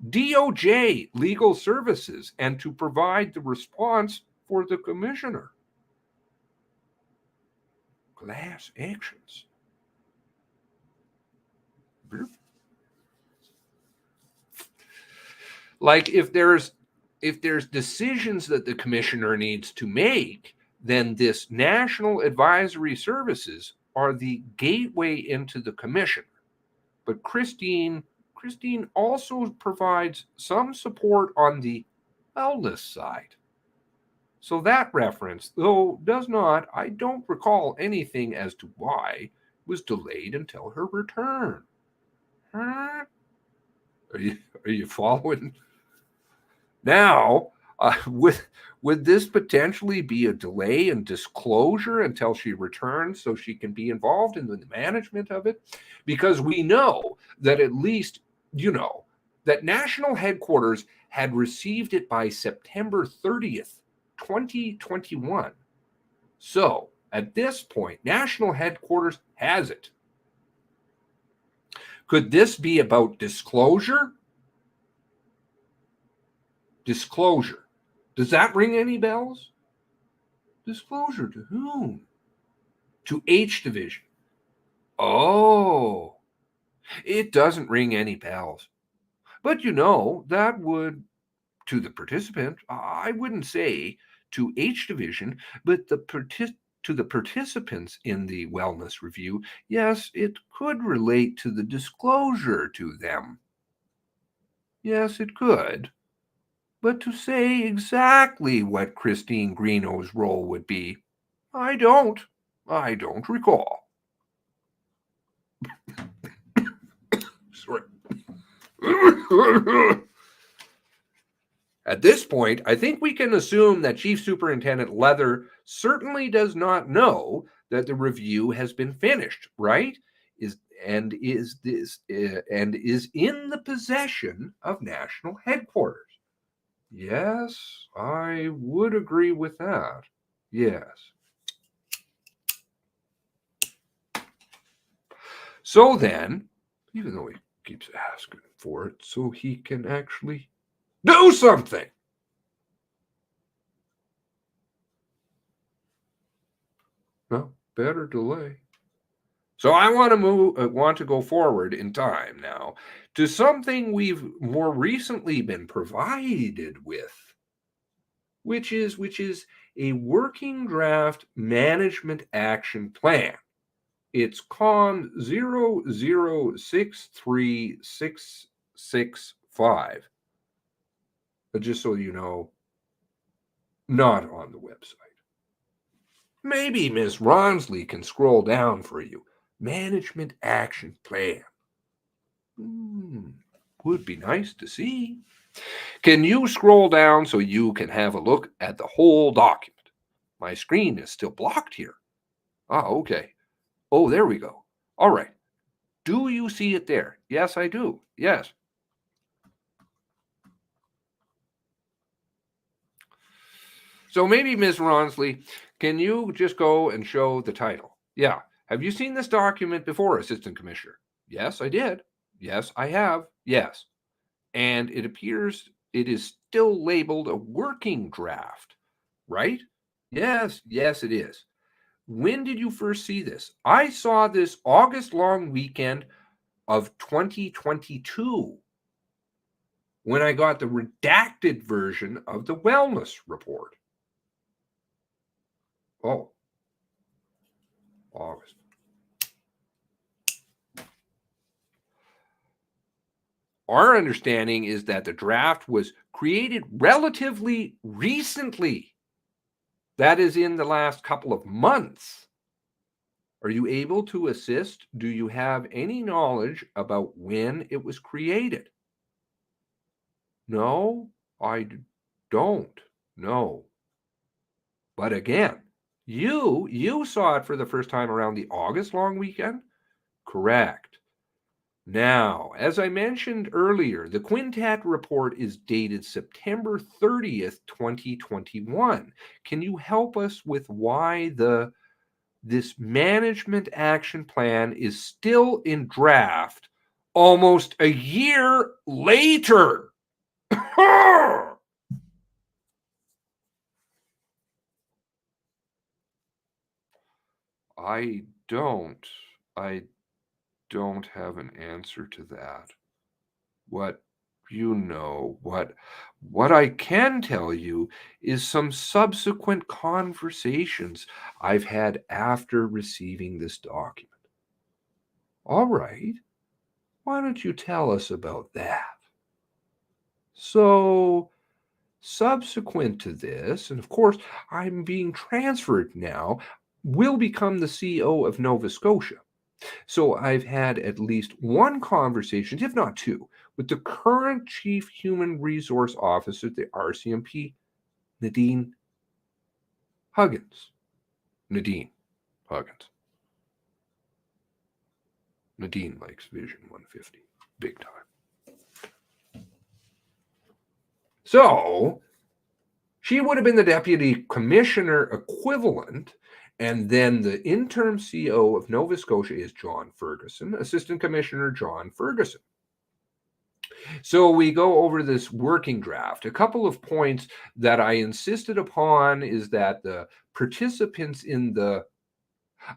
DOJ legal services, and to provide the response for the commissioner. Class actions. Like if there's decisions that the commissioner needs to make, then this National Advisory Services are the gateway into the commissioner. But Christine also provides some support on the wellness side. So that reference, though I don't recall anything as to why, was delayed until her return. Huh? Are you following? Now, would this potentially be a delay in disclosure until she returns so she can be involved in the management of it? Because we know that at least, that national headquarters had received it by September 30th, 2021. So at this point, national headquarters has it. Could this be about disclosure? Disclosure. Does that ring any bells? Disclosure to whom? To H Division. Oh, it doesn't ring any bells. But that would, to the participant, I wouldn't say to H Division, but to the participants in the wellness review, yes, it could relate to the disclosure to them. Yes, it could. But to say exactly what Christine Greeno's role would be, I don't recall. Sorry. At this point, I think we can assume that Chief Superintendent Leather certainly does not know that the review has been finished, right? Is in the possession of national headquarters. Yes, I would agree with that. Yes. So then, even though he keeps asking for it, so he can actually do something. Well, better delay. So I want to go forward in time now to something we've more recently been provided with, which is a working draft management action plan. It's Comm 0063665. But just so you know, not on the website. Maybe Ms. Ronsley can scroll down for you. Management action plan. Would be nice to see. Can you scroll down so you can have a look at the whole document? My screen is still blocked here. Okay. Oh, there we go. All right. Do you see it there? Yes, I do. Yes. So maybe, Ms. Ronsley, can you just go and show the title? Yeah. Have you seen this document before, Assistant Commissioner? Yes, I did. Yes, I have. Yes. And it appears it is still labeled a working draft, right? Yes, it is. When did you first see this? I saw this August long weekend of 2022 when I got the redacted version of the wellness report. Oh, August. Our understanding is that the draft was created relatively recently. That is in the last couple of months. Are you able to assist? Do you have any knowledge about when it was created? No, don't. No. But again, you saw it for the first time around the August long weekend? Correct. Now, as I mentioned earlier, the Quintet report is dated September 30th, 2021. Can you help us with why this management action plan is still in draft almost a year later? I don't. I don't have an answer to that. What what I can tell you is some subsequent conversations I've had after receiving this document. All right. Why don't you tell us about that? So, subsequent to this, and of course, I'm being transferred now, will become the CEO of Nova Scotia. So I've had at least one conversation, if not two, with the current Chief Human Resource Officer at the RCMP, Nadine Huggins. Nadine Huggins. Nadine likes Vision 150, big time. So she would have been the deputy commissioner equivalent. And then the interim CEO of Nova Scotia is John Ferguson, Assistant Commissioner John Ferguson. So we go over this working draft. A couple of points that I insisted upon is that the participants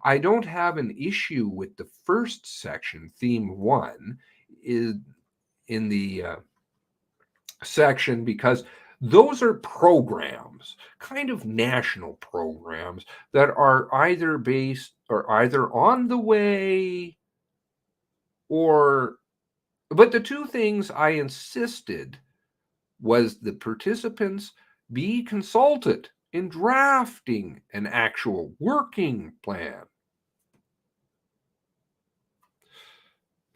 I don't have an issue with the first section, theme 1, is in the section because those are programs, kind of national programs that are either on the way but the two things I insisted was the participants be consulted in drafting an actual working plan.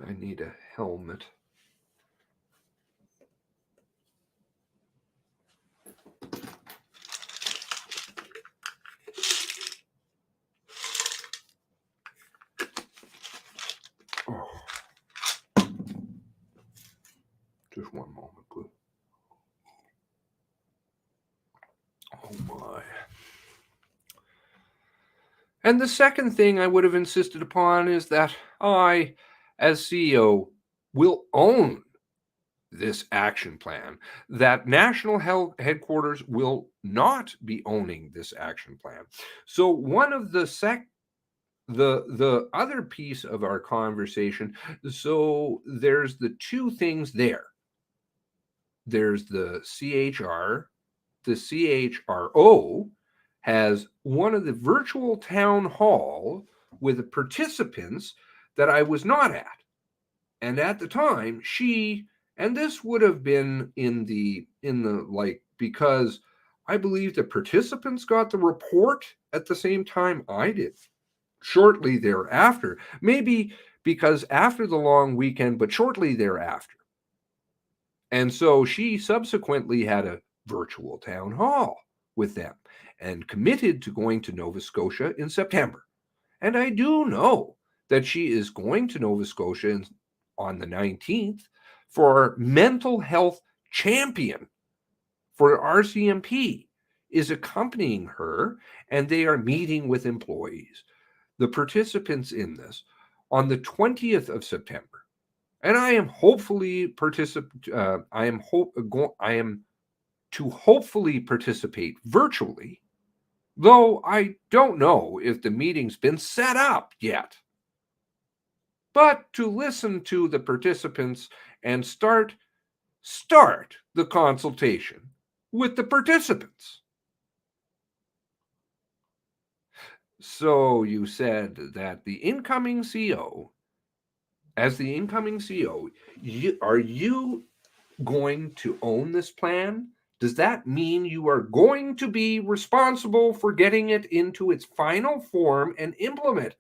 I need a helmet. Just one moment, please. Oh my. And the second thing I would have insisted upon is that I, as CEO, will own this action plan, that National Health Headquarters will not be owning this action plan. So one of the other piece of our conversation, so there's the two things there. There's the CHR, the CHRO has one of the virtual town hall with the participants that I was not at. And at the time, and this would have been in the because I believe the participants got the report at the same time I did, shortly thereafter. Maybe because after the long weekend, but shortly thereafter. And so she subsequently had a virtual town hall with them and committed to going to Nova Scotia in September. And I do know that she is going to Nova Scotia on the 19th for mental health champion for RCMP is accompanying her, and they are meeting with employees, the participants in this, on the 20th of September. And I am hopefully I am to hopefully participate virtually, though I don't know if the meeting's been set up yet. But to listen to the participants and start the consultation with the participants. So you said that the incoming CEO, as the incoming CEO, are you going to own this plan? Does that mean you are going to be responsible for getting it into its final form and implement it?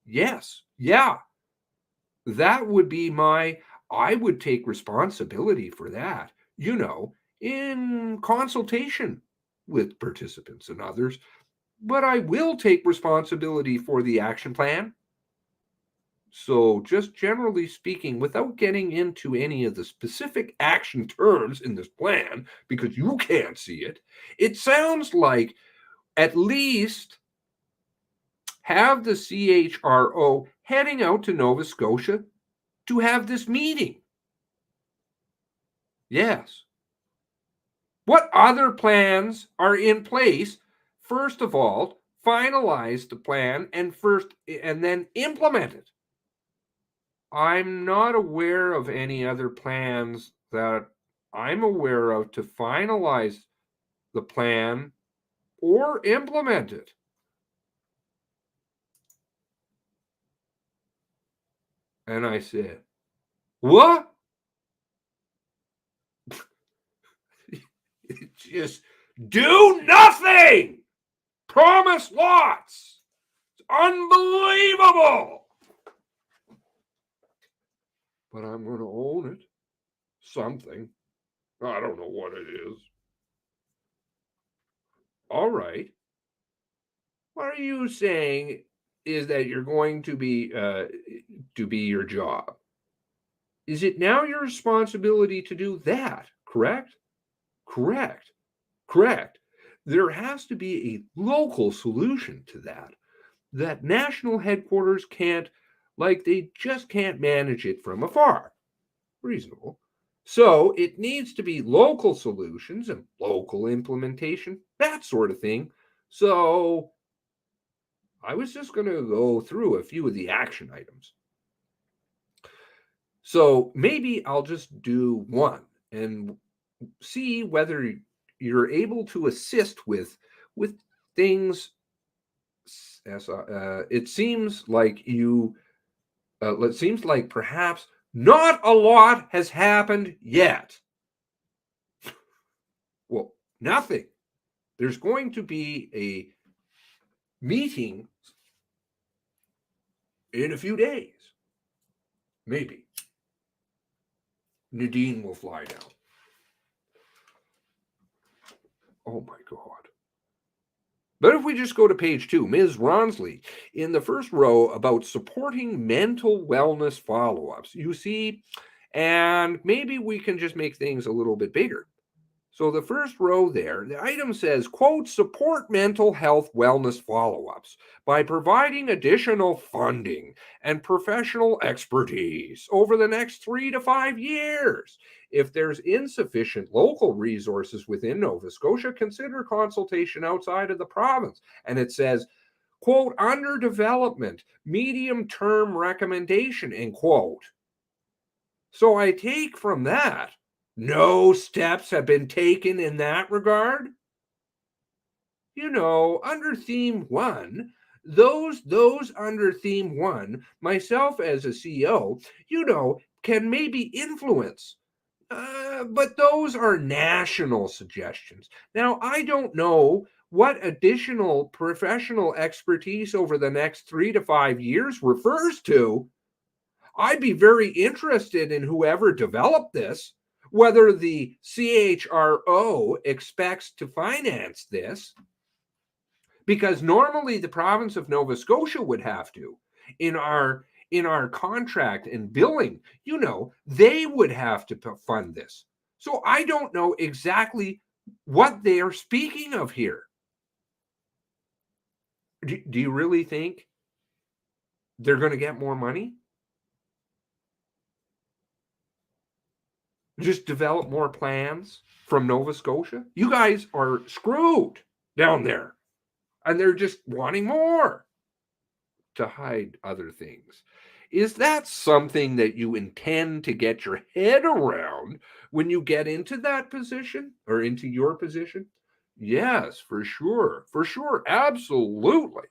Yes. Yeah. That would be I would take responsibility for that, in consultation with participants and others, but I will take responsibility for the action plan. So, just generally speaking, without getting into any of the specific action terms in this plan, because you can't see it, it sounds like at least have the CHRO heading out to Nova Scotia to have this meeting. Yes. What other plans are in place? First of all, finalize the plan and then implement it. I'm not aware of any other plans that I'm aware of to finalize the plan or implement it. And I said, what? Just do nothing. Promise lots. It's unbelievable. But I'm going to own it. Something. I don't know what it is. All right. What are you saying is that you're going to be your job? Is it now your responsibility to do that? Correct? Correct. Correct. There has to be a local solution to that national headquarters can't, they just can't manage it from afar. Reasonable. So it needs to be local solutions and local implementation, that sort of thing. So I was just going to go through a few of the action items. So maybe I'll just do one and see whether you're able to assist with things. As it seems like it seems like perhaps not a lot has happened yet. Well, nothing. There's going to be a meeting in a few days. Maybe. Nadine will fly down. Oh my God. But if we just go to page 2, Ms. Ronsley, in the first row about supporting mental wellness follow-ups, you see, and maybe we can just make things a little bit bigger. So the first row there, the item says, quote, support mental health wellness follow-ups by providing additional funding and professional expertise over the next 3 to 5 years. If there's insufficient local resources within Nova Scotia, consider consultation outside of the province. And it says, quote, under development, medium-term recommendation, end quote. So I take from that, no steps have been taken in that regard. Under theme 1, those under theme 1, myself as a CEO, can maybe influence. But those are national suggestions. Now, I don't know what additional professional expertise over the next 3 to 5 years refers to. I'd be very interested in whoever developed this, whether the CHRO expects to finance this, because normally the province of Nova Scotia would have to. In our contract and billing, they would have to fund this. So I don't know exactly what they are speaking of here. Do you really think they're going to get more money? Just develop more plans from Nova Scotia? You guys are screwed down there. And they're just wanting more to hide other things. Is that something that you intend to get your head around when you get into that position or into your position? Yes, for sure. For sure. Absolutely.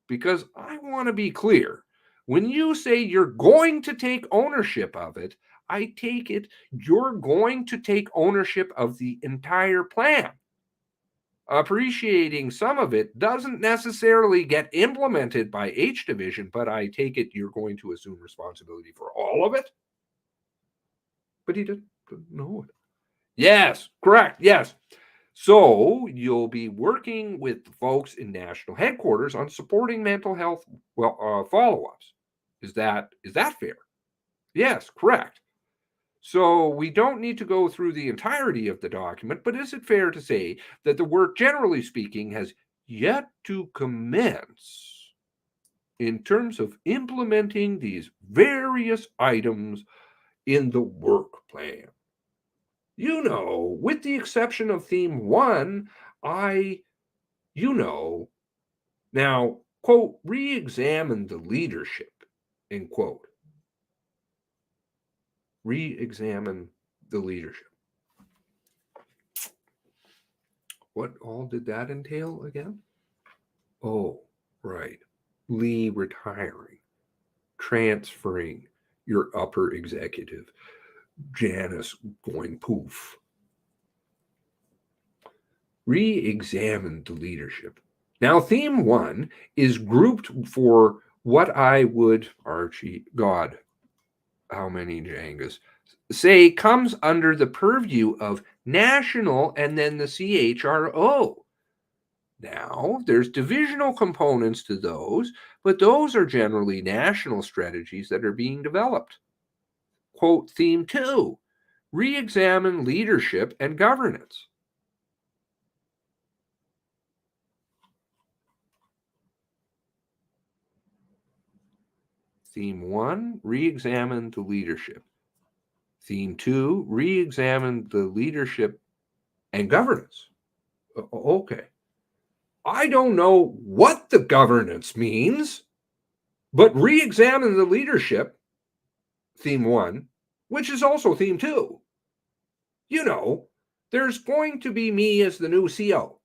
Because I want to be clear. When you say you're going to take ownership of it, I take it you're going to take ownership of the entire plan. Appreciating some of it doesn't necessarily get implemented by H Division, but I take it you're going to assume responsibility for all of it? But he didn't know it. Yes, correct. Yes. So you'll be working with the folks in national headquarters on supporting mental health follow-ups. Is that fair? Yes, correct. So we don't need to go through the entirety of the document, but is it fair to say that the work, generally speaking, has yet to commence in terms of implementing these various items in the work plan? With the exception of theme 1, now, quote, re-examine the leadership, end quote. Re-examine the leadership. What all did that entail again? Oh, right. Lee retiring, transferring your upper executive, Janice going poof. Re-examine the leadership. Now, theme 1 is grouped for what I would, Archie, God, how many Jangas, say comes under the purview of national and then the CHRO. Now, there's divisional components to those, but those are generally national strategies that are being developed. Quote, theme 2, re-examine leadership and governance. Theme 1, re-examine the leadership. Theme 2, re-examine the leadership and governance. Okay. I don't know what the governance means, but re-examine the leadership, theme 1, which is also theme 2. There's going to be me as the new CO,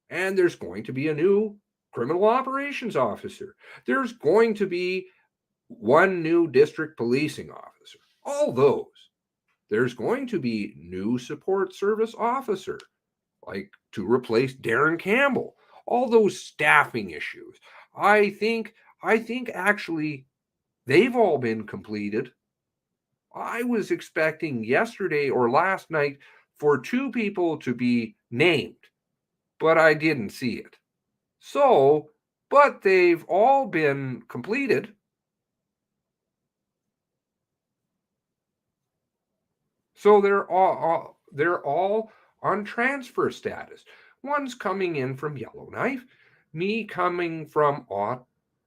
and there's going to be a new criminal operations officer. There's going to be one new district policing officer. All those. There's going to be new support service officer, like to replace Darren Campbell. All those staffing issues. I think actually they've all been completed. I was expecting yesterday or last night for 2 people to be named, but I didn't see it. So, but they've all been completed. So they're all on transfer status. One's coming in from Yellowknife, me coming from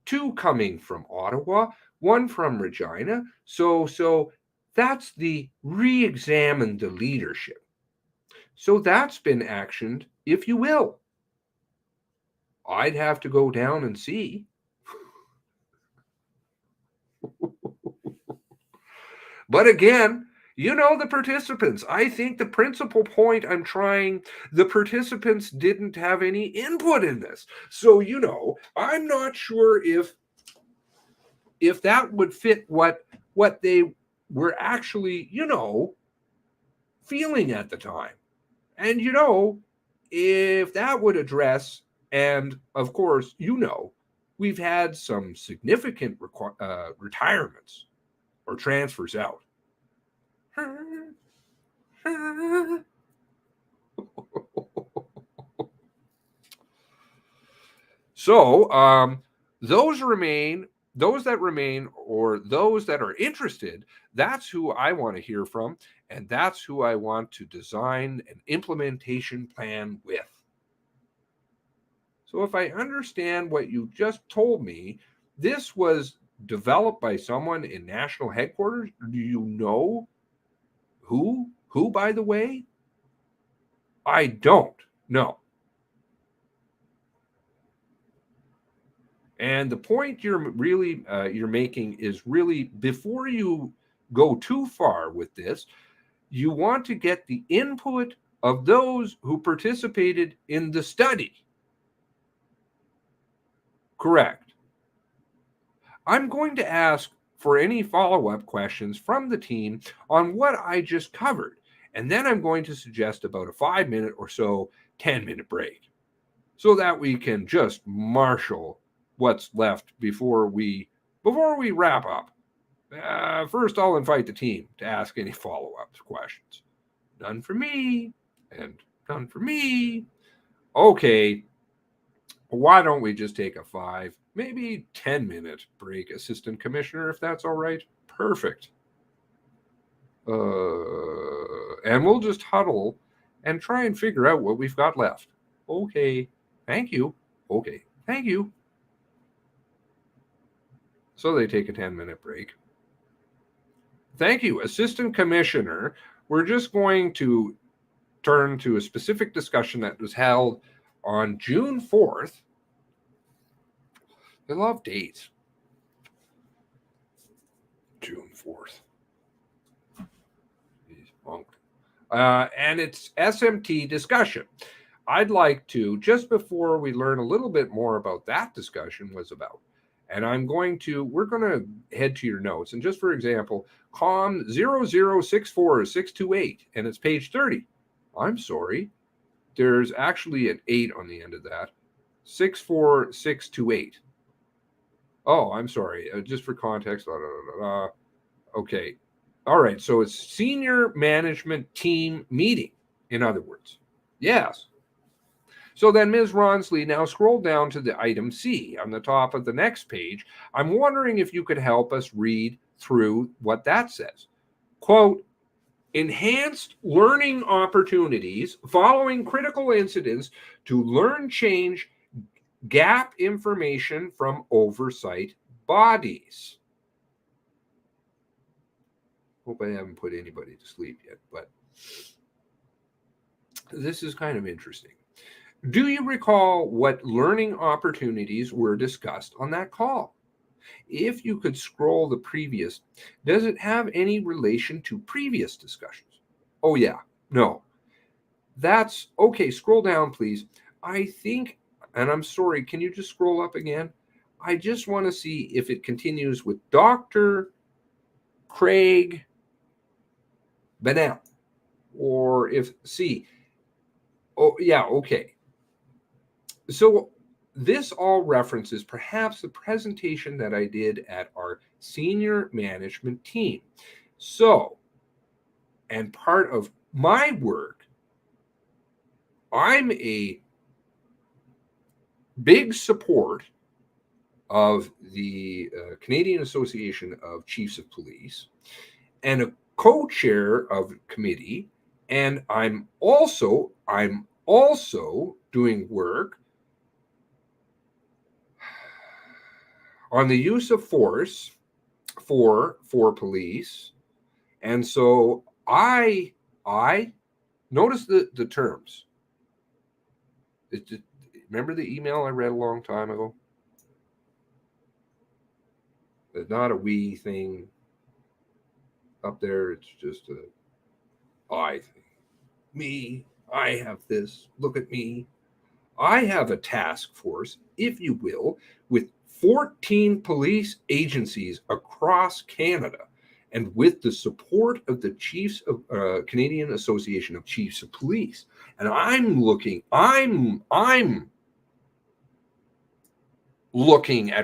2 coming from Ottawa, 1 from Regina. So that's the re-examine the leadership. So that's been actioned, if you will. I'd have to go down and see. But again, the participants. I think the principal point the participants didn't have any input in this. So, I'm not sure if that would fit what they were actually, feeling at the time. And, if that would address, and of course, we've had some significant retirements or transfers out. So those that remain or those that are interested, that's who I want to hear from, and that's who I want to design an implementation plan with. So if I understand what you just told me, this was developed by someone in national headquarters. Do you know who, by the way? I don't know. And the point you're making is really, before you go too far with this, you want to get the input of those who participated in the study. Correct. I'm going to ask for any follow-up questions from the team on what I just covered. And then I'm going to suggest about a 5-minute or so, 10-minute break. so that we can just marshal what's left before we wrap up. First, I'll invite the team to ask any follow-up questions. None for me, and none for me. Okay, why don't we just take a 5, maybe 10-minute break, Assistant Commissioner, if that's all right? Perfect. And we'll just huddle and try and figure out what we've got left. Okay, thank you. Okay, thank you. So they take a 10-minute break. Thank you, Assistant Commissioner. We're just going to turn to a specific discussion that was held on June 4th. I love dates. June 4th. And it's SMT discussion. I'd like to, just before we learn a little bit more about that discussion was about, and we're going to head to your notes. And just for example, Comm 0064628, and it's page 30. I'm sorry. There's actually an 8 on the end of that. 64628. Oh, I'm sorry. Just for context. Okay. All right. So it's senior management team meeting, in other words. Yes. So then Ms. Ronsley, now scroll down to the item C on the top of the next page. I'm wondering if you could help us read through what that says. Quote, enhanced learning opportunities following critical incidents to learn change gap information from oversight bodies. Hope I haven't put anybody to sleep yet, but this is kind of interesting. Do you recall what learning opportunities were discussed on that call? If you could scroll the previous, does it have any relation to previous discussions? Oh, yeah. No. That's okay. Scroll down, please. I think, and I'm sorry, can you just scroll up again? I just want to see if it continues with Dr. Craig Bennell, or if C. Oh, yeah, okay. So this all references perhaps the presentation that I did at our senior management team. So, and part of my work, I'm a big support of the Canadian Association of Chiefs of Police and a co-chair of committee, and I'm also doing work on the use of force for police. And so I notice the terms. Remember the email I read a long time ago? It's not a we thing up there. It's just a I thing. Me, I have this. Look at me. I have a task force, if you will, with 14 police agencies across Canada, and with the support of the Chiefs of Canadian Association of Chiefs of Police. And I'm looking at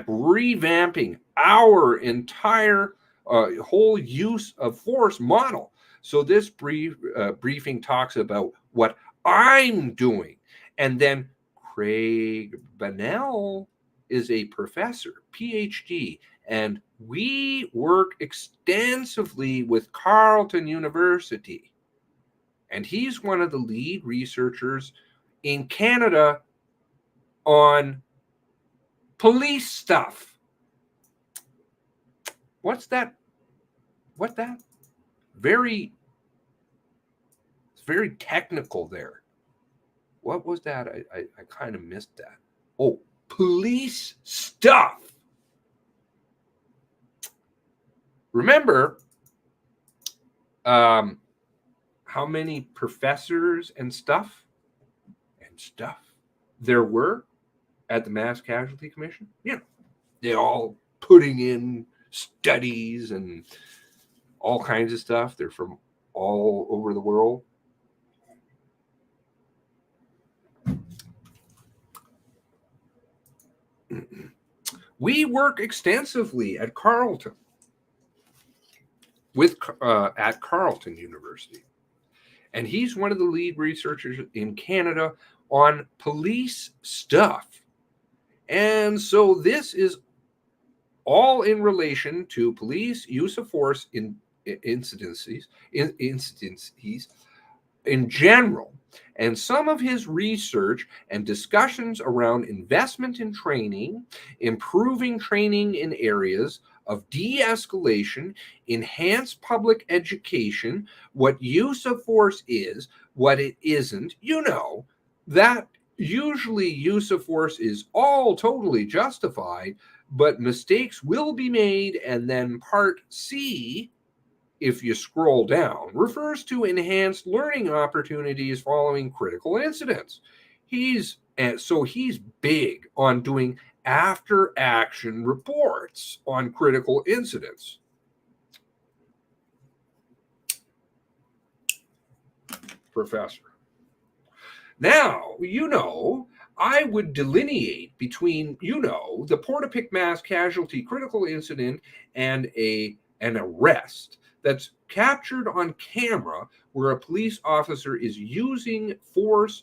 revamping our entire whole use of force model. So this briefing talks about what I'm doing. And then Craig Bennell is a professor, PhD, and we work extensively with Carleton University. And he's one of the lead researchers in Canada on police stuff. What's that? What that? It's very technical there. What was that? I kind of missed that. Oh, police stuff. Remember how many professors and stuff there were at the Mass Casualty Commission? You know, they all putting in studies and all kinds of stuff. They're from all over the world. We work extensively at Carleton, at Carleton University. And he's one of the lead researchers in Canada on police stuff. And so this is all in relation to police use of force in incidences in general. And some of his research and discussions around investment in training, improving training in areas of de-escalation, enhanced public education, what use of force is, what it isn't. You know, that usually use of force is all totally justified, but mistakes will be made. And then part C, if you scroll down, refers to enhanced learning opportunities following critical incidents. He's big on doing after action reports on critical incidents. Professor. Now, I would delineate between, the Portapique mass casualty critical incident and an arrest that's captured on camera where a police officer is using force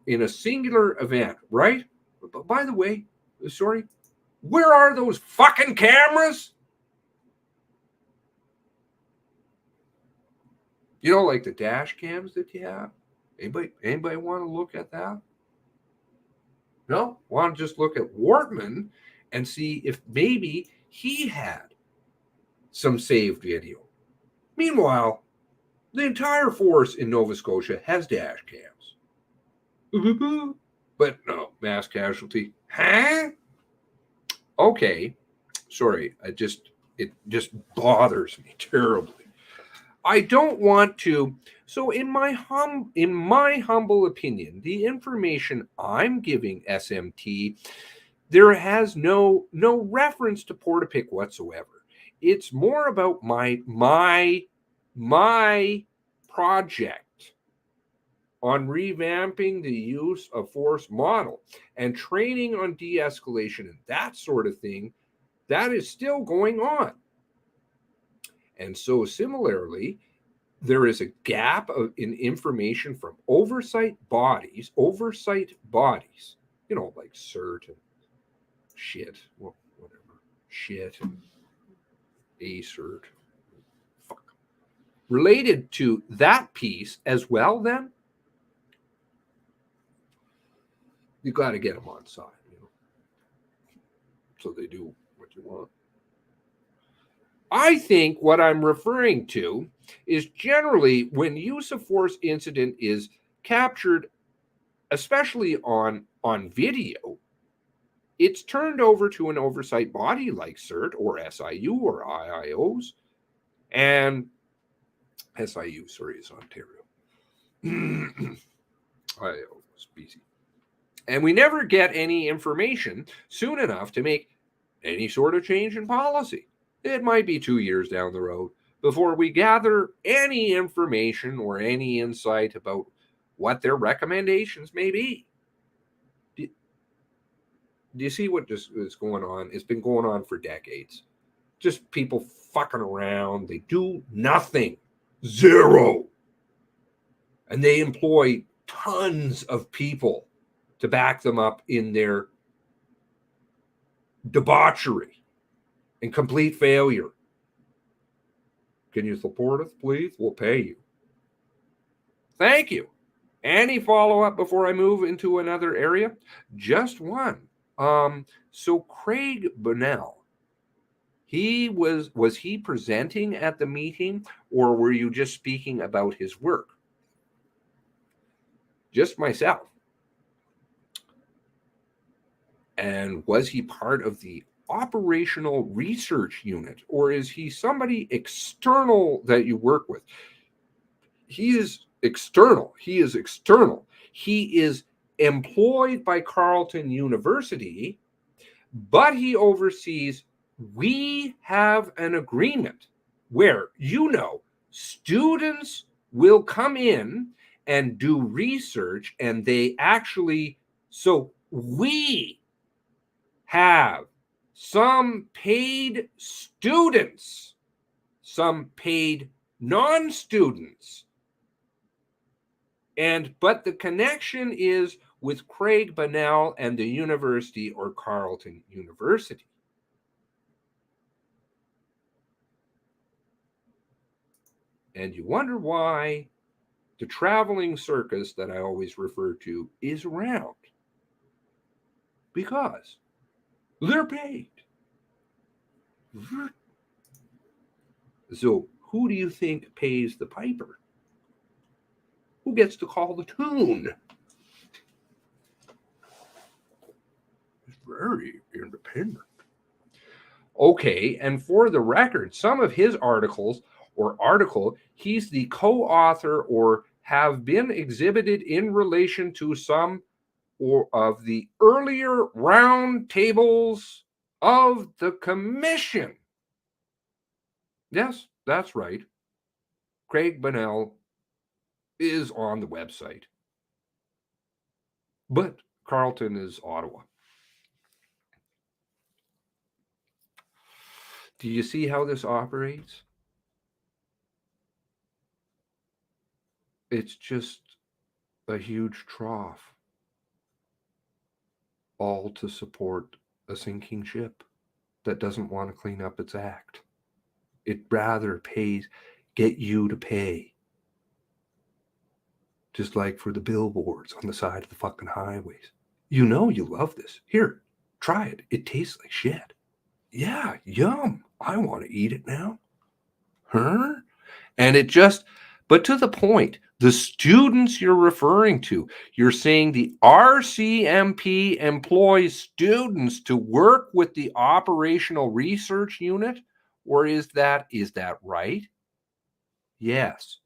in a singular event, right? But by the way, sorry, where are those fucking cameras? Like the dash cams that you have? Anybody want to look at that? No? Want to just look at Wortman and see if maybe he had some saved video. Meanwhile, the entire force in Nova Scotia has dash cams. But no, mass casualty. Huh? Okay. Sorry, it just bothers me terribly. I don't want to. So in my humble opinion, the information I'm giving SMT, there has no reference to Portapique whatsoever. It's more about my project on revamping the use of force model and training on de-escalation and that sort of thing. That is still going on. And so similarly, there is a gap in information from oversight bodies, like CERT and shit, well, whatever, shit, and CERT, fuck, related to that piece as well. Then you got to get them on side, so they do what you want. I think what I'm referring to is generally when use of force incident is captured, especially on video, it's turned over to an oversight body like CERT or SIU or IIOs. And SIU, sorry, is Ontario. IIO is BC. And we never get any information soon enough to make any sort of change in policy. It might be 2 years down the road before we gather any information or any insight about what their recommendations may be. Do you see what is going on? It's been going on for decades. Just people fucking around. They do nothing. Zero. And they employ tons of people to back them up in their debauchery and complete failure. Can you support us, please? We'll pay you. Thank you. Any follow-up before I move into another area? Just one. So Craig Bunnell, was he presenting at the meeting, or were you just speaking about his work? Just myself. And was he part of the operational research unit, or is he somebody external that you work with? He is external. He is employed by Carleton University, but he oversees. We have an agreement where, students will come in and do research, and they actually, so we have some paid students, some paid non-students. But the connection is with Craig Bunnell and the university, or Carleton University. And you wonder why the traveling circus that I always refer to is around. Because they're paid. So who do you think pays the piper? Who gets to call the tune? It's very independent. Okay, and for the record, some of his article, he's the co-author or have been exhibited in relation to some or of the earlier round tables of the commission. Yes, that's right. Craig Bunnell is on the website. But Carleton is Ottawa. Do you see how this operates? It's just a huge trough, all to support a sinking ship that doesn't want to clean up its act. It rather get you to pay. Just like for the billboards on the side of the fucking highways. You know you love this. Here, try it. It tastes like shit. Yeah, yum. I want to eat it now. Huh? And it just, but to the point, the students you're referring to, you're saying the RCMP employs students to work with the operational research unit, or is that right? Yes.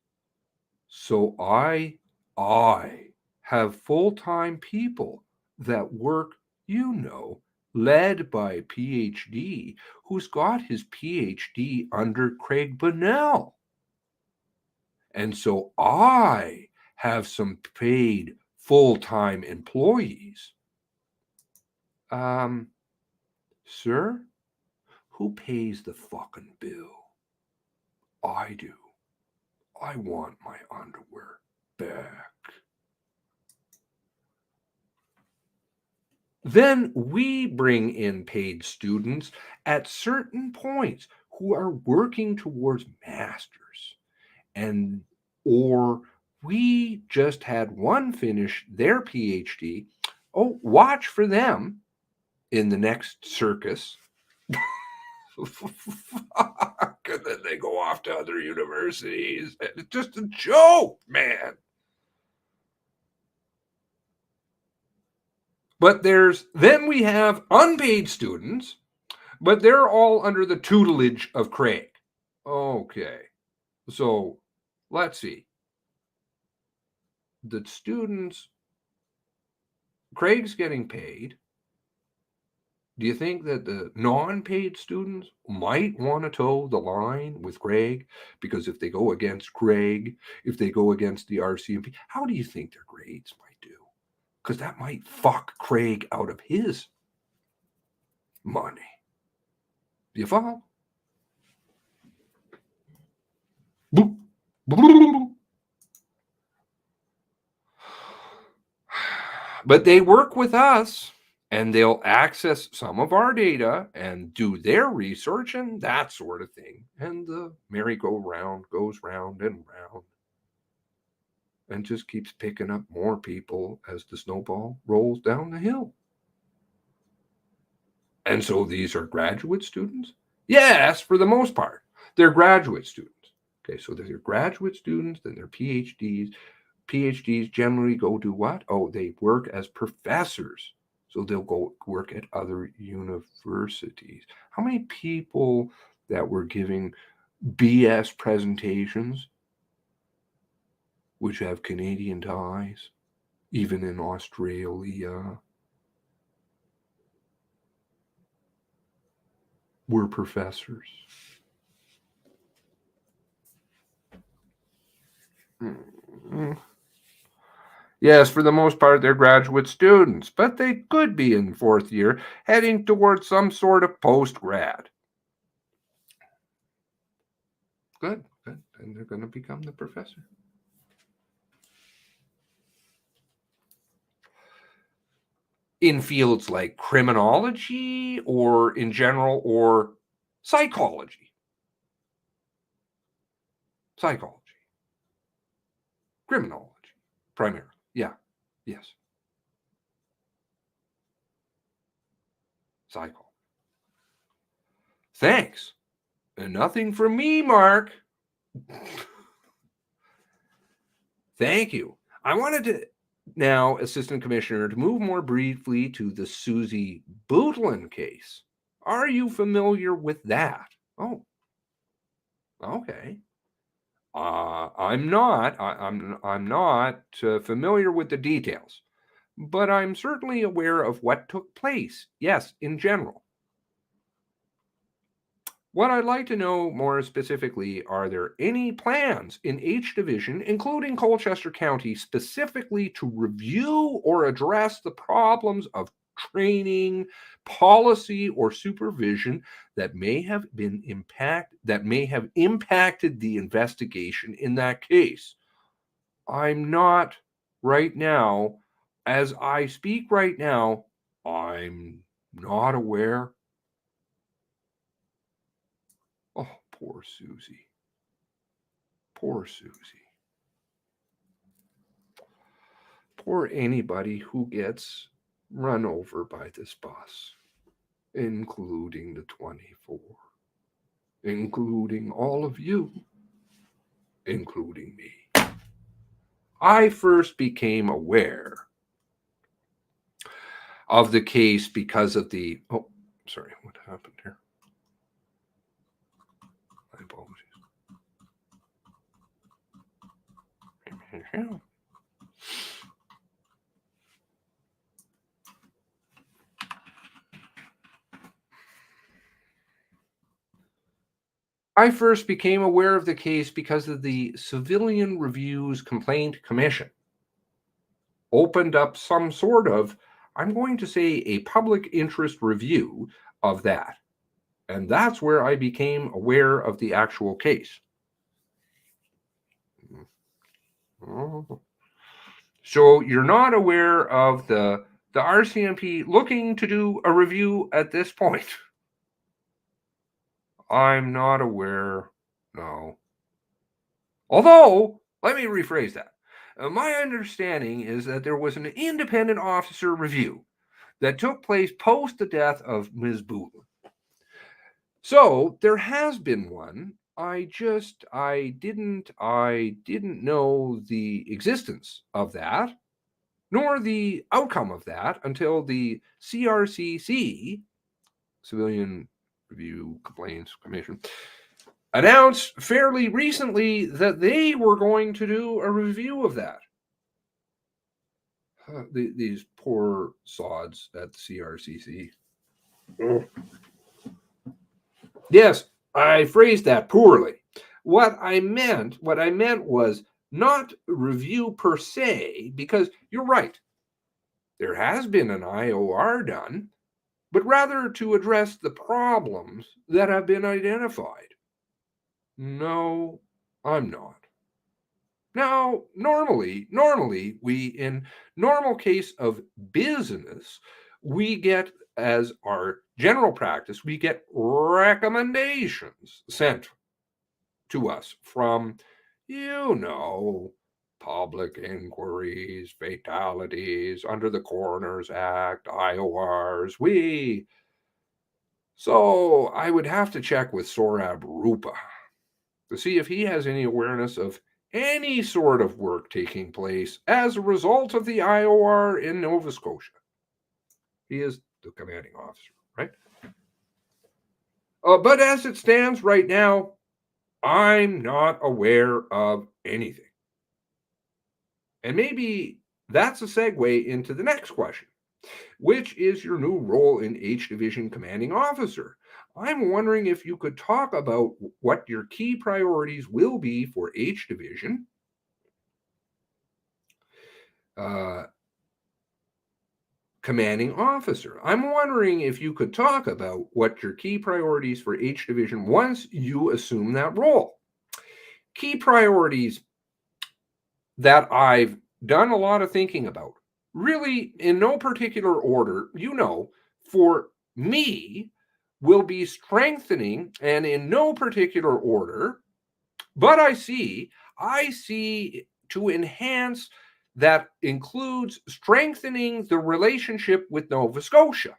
So I have full-time people that work, led by a PhD who's got his PhD under Craig Bunnell. And so I have some paid full-time employees. Sir, who pays the fucking bill? I do. I want my underwear back. Then we bring in paid students at certain points who are working towards masters, or we just had one finish their PhD. Oh, watch for them in the next circus. Fuck, and then they go off to other universities. It's just a joke, man. But then we have unpaid students, but they're all under the tutelage of Craig. Okay, so let's see. The students, Craig's getting paid. Do you think that the non-paid students might want to toe the line with Craig? Because if they go against Craig, if they go against the RCMP, how do you think their grades might do? Because that might fuck Craig out of his money. Do you follow? But they work with us, and they'll access some of our data and do their research and that sort of thing. And the merry-go-round goes round and round and just keeps picking up more people as the snowball rolls down the hill. And so these are graduate students? Yes, for the most part. They're graduate students. Okay, so they're graduate students, then they're PhDs. PhDs generally go do what? Oh, they work as professors. So they'll go work at other universities. How many people that were giving BS presentations, which have Canadian ties, even in Australia, were professors? Yes, for the most part, they're graduate students, but they could be in fourth year heading towards some sort of post-grad. Good, good. And they're going to become the professor. In fields like criminology or in general or psychology. Psychology. Criminology, primarily. Yeah. Yes. Psychology. Thanks. And nothing from me, Mark. Thank you. I wanted to now, Assistant Commissioner, to move more briefly to the Susie Bootland case. Are you familiar with that? Oh, okay. I'm not. I'm not familiar with the details, but I'm certainly aware of what took place. Yes, in general. What I'd like to know more specifically, are there any plans in H Division, including Colchester County, specifically to review or address the problems of training, policy, or supervision that may have impacted the investigation in that case? I'm not right now, as I speak right now, I'm not aware. Oh, poor Susie. Poor Susie. Poor anybody who gets run over by this bus, including the 24, including all of you, including me. I first became aware of the case because of the, oh, sorry, what happened here? My apologies. I first became aware of the case because of the Civilian Reviews Complaint Commission opened up some sort of, I'm going to say, a public interest review of that. And that's where I became aware of the actual case. So you're not aware of the RCMP looking to do a review at this point? I'm not aware, no. Although, let me rephrase that. My understanding is that there was an independent officer review that took place post the death of Ms. Bootland. So there has been one. I didn't know the existence of that, nor the outcome of that, until the CRCC, Civilian Review Complaints Commission, announced fairly recently that they were going to do a review of that. These poor sods at the CRCC. Yes, I phrased that poorly. What I meant was not review per se, because you're right. There has been an IOR done, but rather to address the problems that have been identified. No, I'm not. Now, normally, we, in normal case of business, we get, as our general practice, we get recommendations sent to us from, public inquiries, fatalities, under the Coroners Act, IORs. So I would have to check with Sorab Rupa to see if he has any awareness of any sort of work taking place as a result of the IOR in Nova Scotia. He is the commanding officer, right? But as it stands right now, I'm not aware of anything. And maybe that's a segue into the next question. Which is your new role in H Division Commanding Officer? I'm wondering if you could talk about what your key priorities will be for H Division. commanding officer. I'm wondering if you could talk about what your key priorities for H Division once you assume that role. Key priorities that I've done a lot of thinking about, really in no particular order, for me will be strengthening, and in no particular order, but I see to enhance that includes strengthening the relationship with Nova Scotia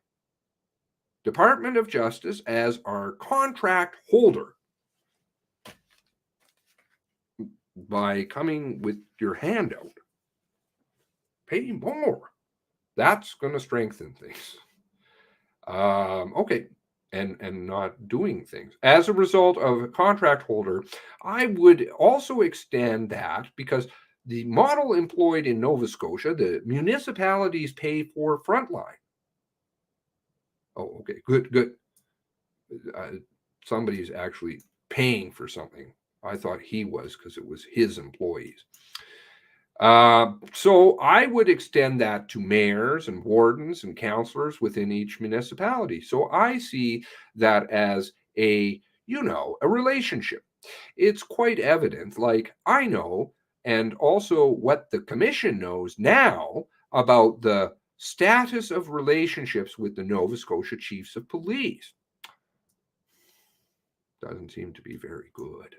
Department of Justice as our contract holder. By coming with your handout, pay more. That's going to strengthen things. Okay. And not doing things. As a result of a contract holder, I would also extend that, because the model employed in Nova Scotia, the municipalities pay for frontline. Oh, okay, good. Somebody's actually paying for something. I thought he was, because it was his employees. So I would extend that to mayors and wardens and councillors within each municipality. So I see that as a relationship. It's quite evident, like I know, and also what the commission knows now about the status of relationships with the Nova Scotia Chiefs of Police. Doesn't seem to be very good.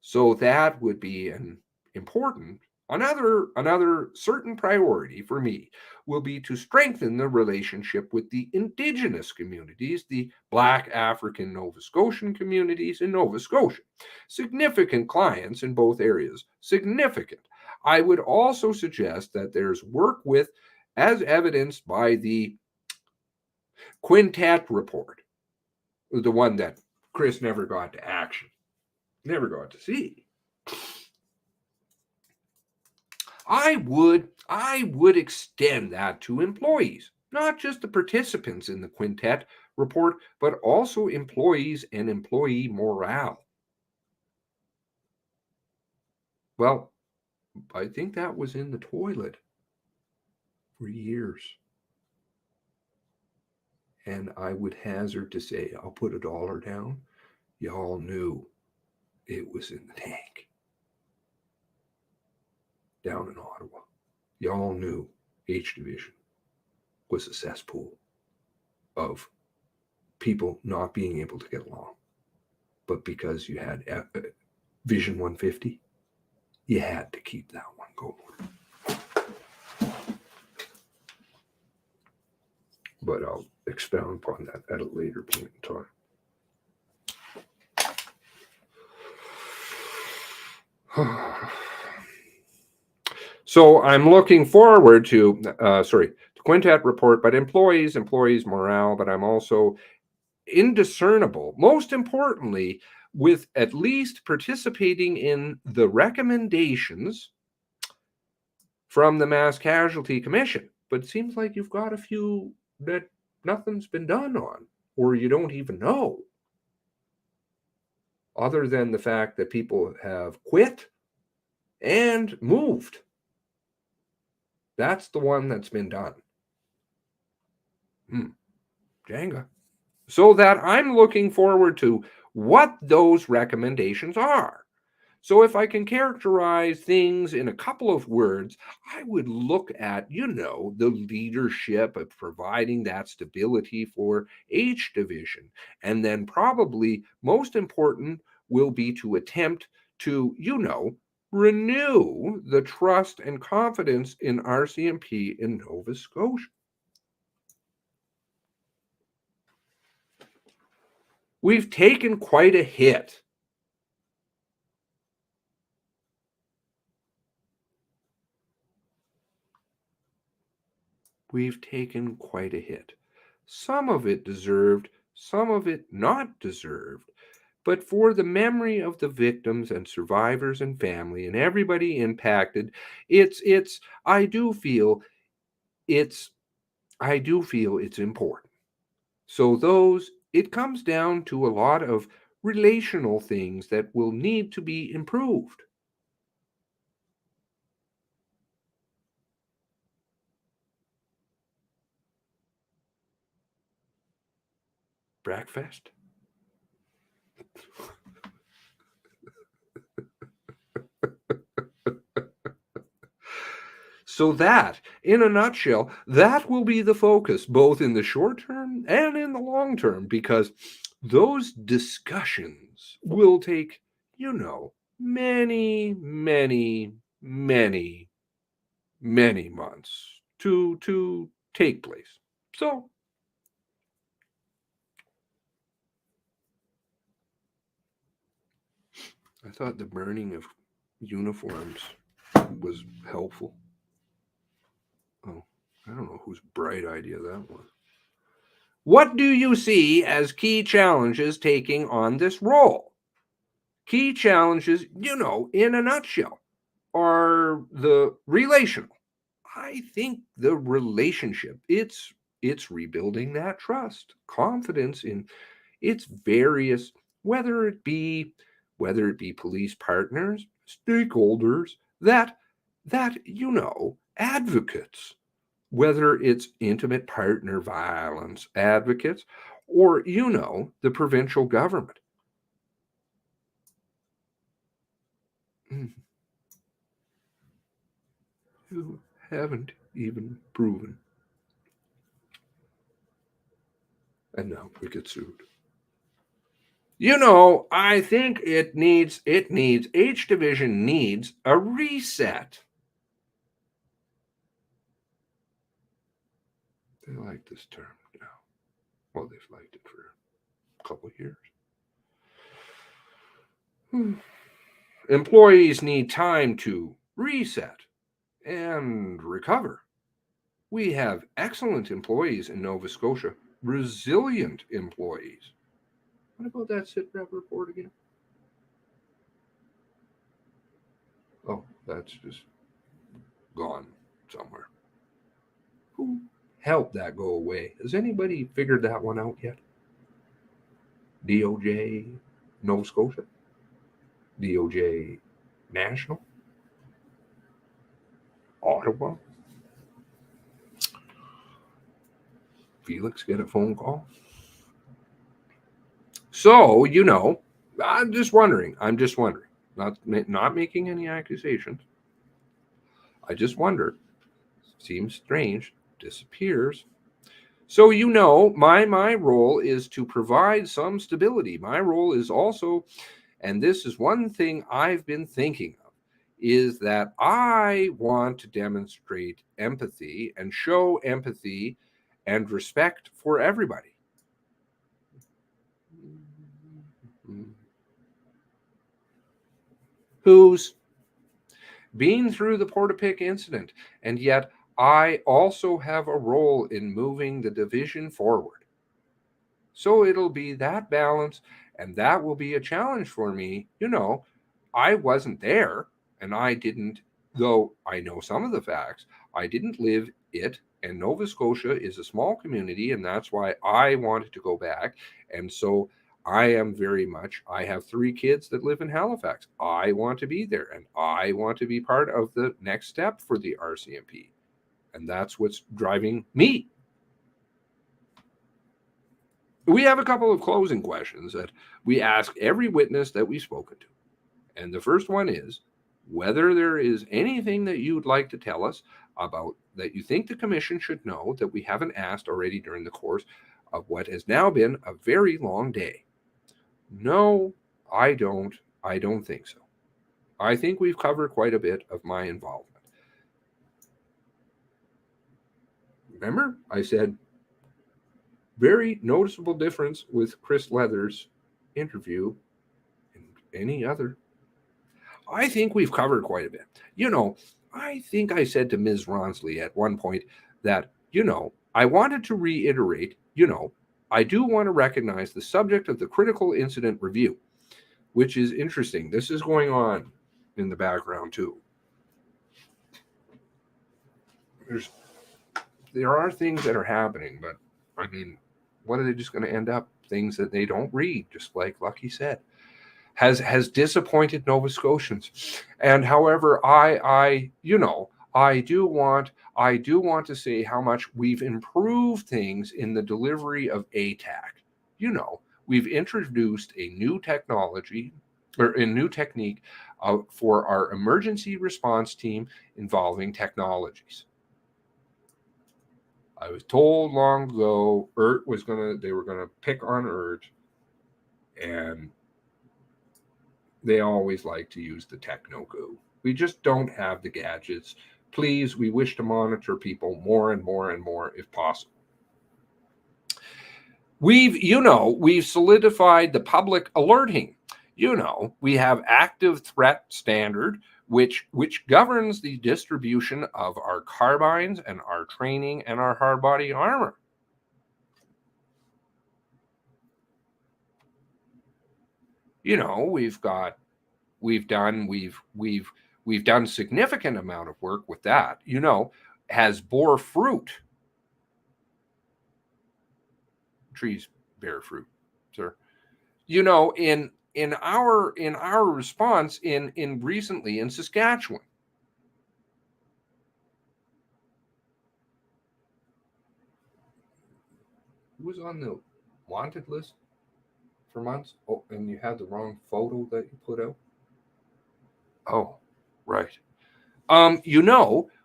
So that would be an important Another certain priority for me will be to strengthen the relationship with the Indigenous communities, the Black African Nova Scotian communities in Nova Scotia. Significant clients in both areas. Significant. I would also suggest that there's work with, as evidenced by the Quintet report, the one that Chris never got to action, never got to see. I would extend that to employees, not just the participants in the Quintet report, but also employees and employee morale. Well, I think that was in the toilet for years. And I would hazard to say, I'll put $1 down, y'all knew it was in the tank. Down in Ottawa, y'all knew H Division was a cesspool of people not being able to get along. But because you had Vision 150, you had to keep that one going. But I'll expound upon that at a later point in time. So I'm looking forward to, the Quintet report, but employees morale, but I'm also indiscernible, most importantly, with at least participating in the recommendations from the Mass Casualty Commission. But it seems like you've got a few that nothing's been done on, or you don't even know, other than the fact that people have quit and moved. That's the one that's been done. Jenga. So that I'm looking forward to what those recommendations are. So if I can characterize things in a couple of words, I would look at, the leadership of providing that stability for H Division. And then probably most important will be to attempt to, renew the trust and confidence in RCMP in Nova Scotia. We've taken quite a hit. We've taken quite a hit. Some of it deserved, some of it not deserved. But for the memory of the victims and survivors and family and everybody impacted, I do feel it's important. So it comes down to a lot of relational things that will need to be improved. breakfast. So that, in a nutshell, that will be the focus, both in the short term and in the long term, because those discussions will take, many, many, many, many months to take place. So I thought the burning of uniforms was helpful. Oh, I don't know whose bright idea that was. What do you see as key challenges taking on this role? Key challenges, in a nutshell, are the relational. I think the relationship, it's rebuilding that trust, confidence in its various, whether it be police partners, stakeholders, that advocates, whether it's intimate partner violence advocates, or the provincial government. Who haven't even proven. And now we get sued. I think H Division needs a reset. They like this term now. Well, they've liked it for a couple of years. Employees need time to reset and recover. We have excellent employees in Nova Scotia, resilient employees. What about that SITREP report again? Oh, that's just gone somewhere. Who helped that go away? Has anybody figured that one out yet? DOJ Nova Scotia? DOJ National? Ottawa? Felix get a phone call? So, I'm just wondering. Not making any accusations. I just wonder. Seems strange. Disappears. So, my role is to provide some stability. My role is also, and this is one thing I've been thinking of, is that I want to demonstrate empathy and show empathy and respect for everybody. Who's been through the Portapique incident, and yet I also have a role in moving the division forward. So it'll be that balance, and that will be a challenge for me. I wasn't there, and I didn't, though I know some of the facts, I didn't live it, and Nova Scotia is a small community, and that's why I wanted to go back. And so I have 3 kids that live in Halifax. I want to be there, and I want to be part of the next step for the RCMP. And that's what's driving me. We have a couple of closing questions that we ask every witness that we've spoken to. And the first one is whether there is anything that you'd like to tell us about that you think the commission should know that we haven't asked already during the course of what has now been a very long day. No, I don't think so. I think we've covered quite a bit of my involvement. Remember, I said very noticeable difference with Chris Leather's interview and any other. I think we've covered quite a bit. I think I said to Ms. Ronsley at one point that, I wanted to reiterate, I do want to recognize the subject of the critical incident review, which is interesting. This is going on in the background too. There are things that are happening, but what are they just going to end up? Things that they don't read, just like Lucky said, has disappointed Nova Scotians. And however, I do want to say how much we've improved things in the delivery of ATAC. we've introduced a new technology or a new technique for our emergency response team involving technologies. I was told long ago they were gonna pick on ERT, and they always like to use the techno-goo. We just don't have the gadgets. Please, we wish to monitor people more and more and more if possible. We've solidified the public alerting. We have active threat standard, which governs the distribution of our carbines and our training and our hard body armor. We've done significant amount of work with that. Has bore fruit. Trees bear fruit, sir. In our response in recently in Saskatchewan. Who was on the wanted list for months? Oh, and you had the wrong photo that you put out? Oh, right.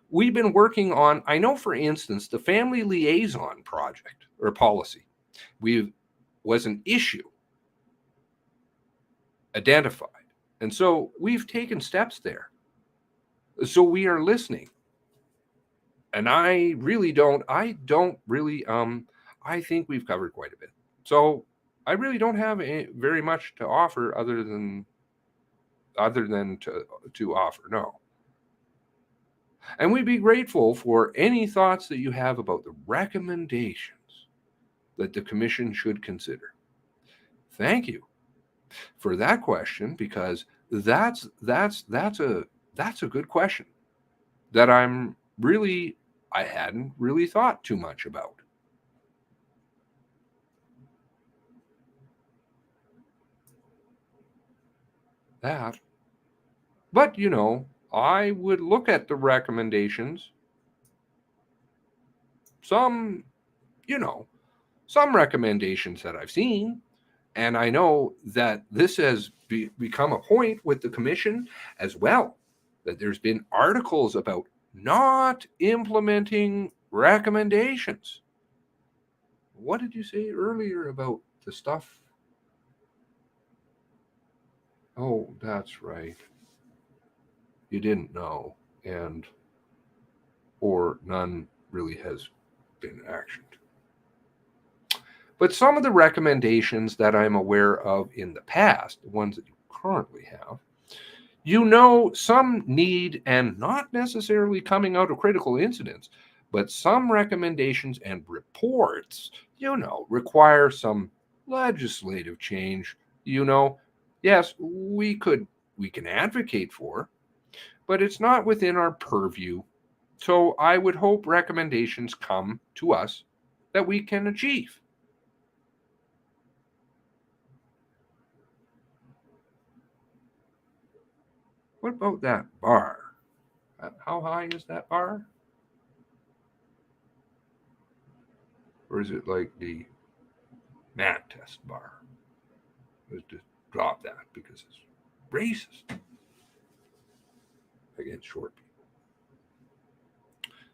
We've been working on, I know, for instance, the family liaison project or policy. Was an issue identified. And so we've taken steps there. So we are listening. And I think we've covered quite a bit. So I really don't have very much to offer other than to offer. No. And we'd be grateful for any thoughts that you have about the recommendations that the commission should consider. Thank you for that question, because that's a good question that I hadn't really thought too much about. That. But I would look at the recommendations. Some recommendations that I've seen, and I know that this has become a point with the commission as well, that there's been articles about not implementing recommendations. What did you say earlier about the stuff? Oh, that's right. You didn't know, or none really has been actioned. But some of the recommendations that I'm aware of in the past, the ones that you currently have, some need, and not necessarily coming out of critical incidents, but some recommendations and reports, require some legislative change. Yes, we can advocate for, but it's not within our purview. So I would hope recommendations come to us that we can achieve. What about that bar? How high is that bar? Or is it like the mat test bar? Let's just drop that because it's racist against short people.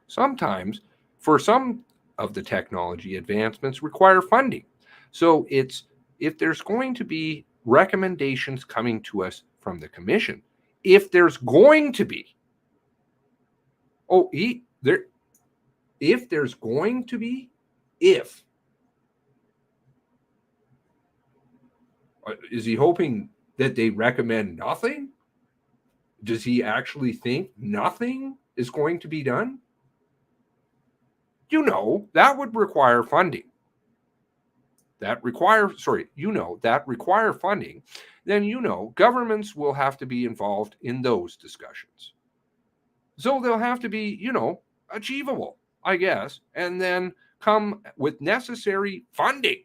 Sometimes, for some of the technology advancements require funding. So if there's going to be recommendations coming to us from the commission, if there's going to be, is he hoping that they recommend nothing? Does he actually think nothing is going to be done? That would require funding. That require funding, then governments will have to be involved in those discussions. So they'll have to be, achievable, I guess, and then come with necessary funding.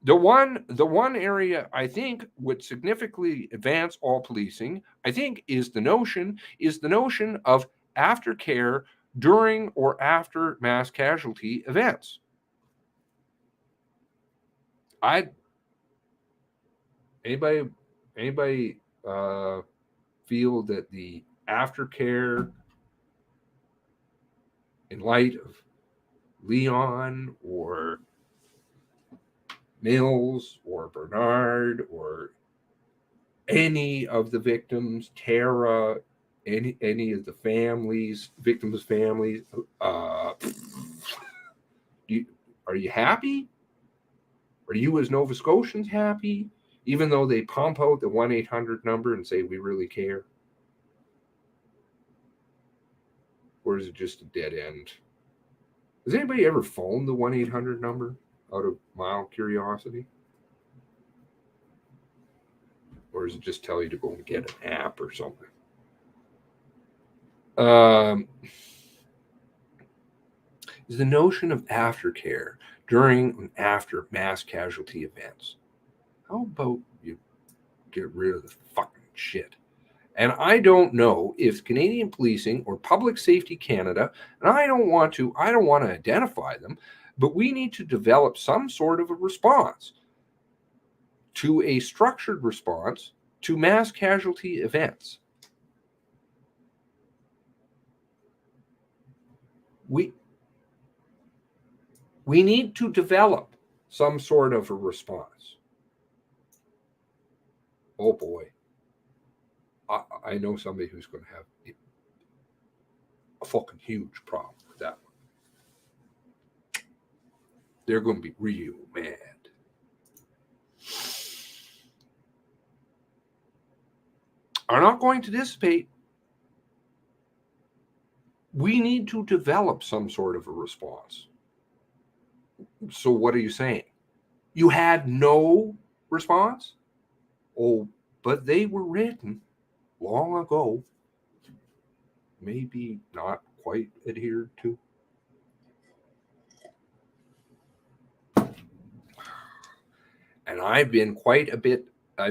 The one area I think would significantly advance all policing, I think, is the notion of aftercare during or after mass casualty events. Anybody feel that the aftercare, in light of Leon or Mills or Bernard or any of the victims, Tara, any of the families, victims' families, are you happy? Are you as Nova Scotians happy, even though they pump out the 1-800 number and say we really care? Or is it just a dead end? Has anybody ever phoned the 1-800 number out of mild curiosity? Or does it just tell you to go and get an app or something? Is the notion of aftercare during and after mass casualty events. How about you get rid of the fucking shit? And I don't know if Canadian Policing or Public Safety Canada, and I don't want to identify them, but we need to develop some sort of a response to a structured response to mass casualty events. We need to develop some sort of a response. Oh boy. I know somebody who's going to have a fucking huge problem with that one. They're going to be real mad. Are not going to dissipate. We need to develop some sort of a response. So what are you saying? You had no response? Oh, but they were written long ago. Maybe not quite adhered to. And I've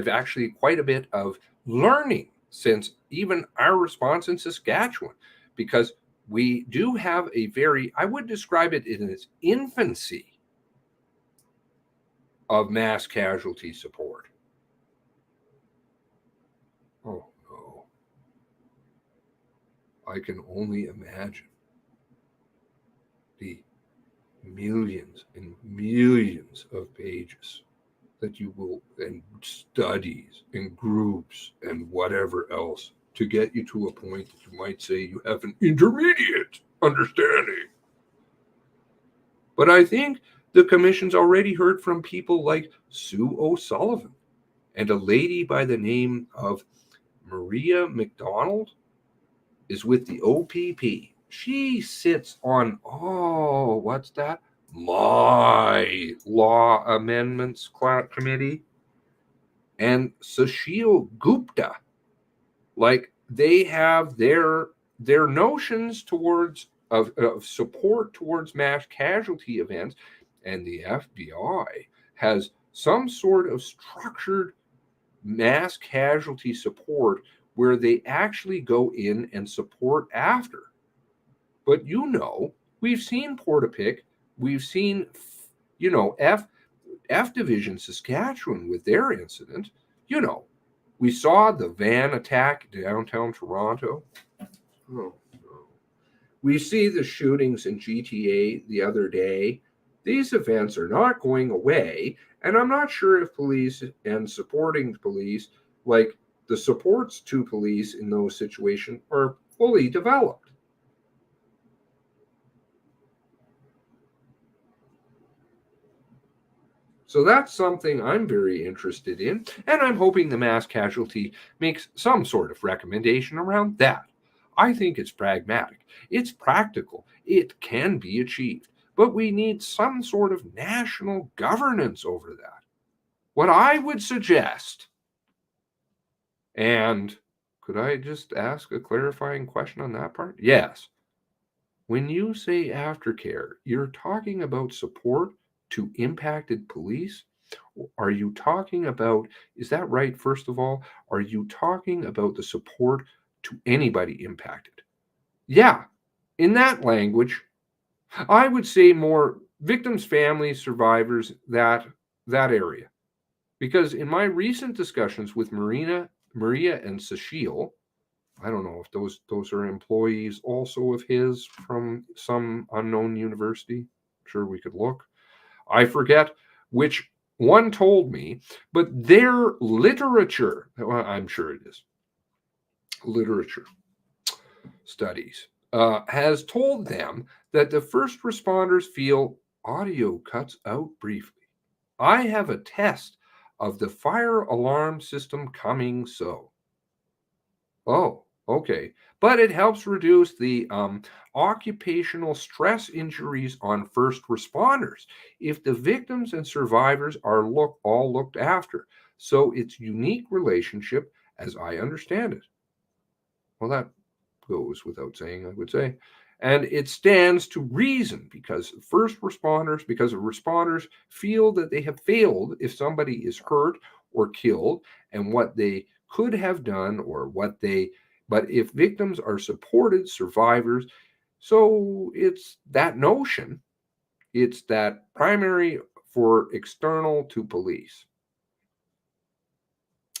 actually quite a bit of learning since even our response in Saskatchewan, because we do have I would describe it in its infancy of mass casualty support. Oh no. I can only imagine the millions and millions of pages that you will, and studies and groups and whatever else, to get you to a point that you might say you have an intermediate understanding. But I think the commission's already heard from people like Sue O'Sullivan and a lady by the name of Maria McDonald is with the OPP. She sits on, what's that? My Law Amendments Committee. And Sushil Gupta, like, they have their notions towards of support towards mass casualty events, and the FBI has some sort of structured mass casualty support where they actually go in and support after. But we've seen Portapique, we've seen F Division Saskatchewan with their incident. We saw the van attack downtown Toronto. Oh, no. We see the shootings in GTA the other day. These events are not going away, and I'm not sure if police and supporting police, like the supports to police in those situations, are fully developed. So that's something I'm very interested in, and I'm hoping the mass casualty makes some sort of recommendation around that. I think it's pragmatic, it's practical, it can be achieved, but we need some sort of national governance over that. What I would suggest, and could I just ask a clarifying question on that part? Yes. When you say aftercare, you're talking about support to impacted police? Are you talking about, is that right, first of all? Are you talking about the support to anybody impacted? Yeah, in that language, I would say more victims, families, survivors that that area. Because in my recent discussions with Maria and Cecile, I don't know if those are employees also of his from some unknown university. I'm sure we could look. I forget which one told me, but their literature, well, I'm sure it is literature studies, has told them that the first responders feel audio cuts out briefly. I have a test of the fire alarm system coming so. Oh, okay. But it helps reduce the occupational stress injuries on first responders if the victims and survivors are all looked after. So it's unique relationship as I understand it. Well, that goes without saying, I would say. And it stands to reason because responders feel that they have failed if somebody is hurt or killed and what they could have done but if victims are supported, survivors, so it's that notion, it's that primary for external to police.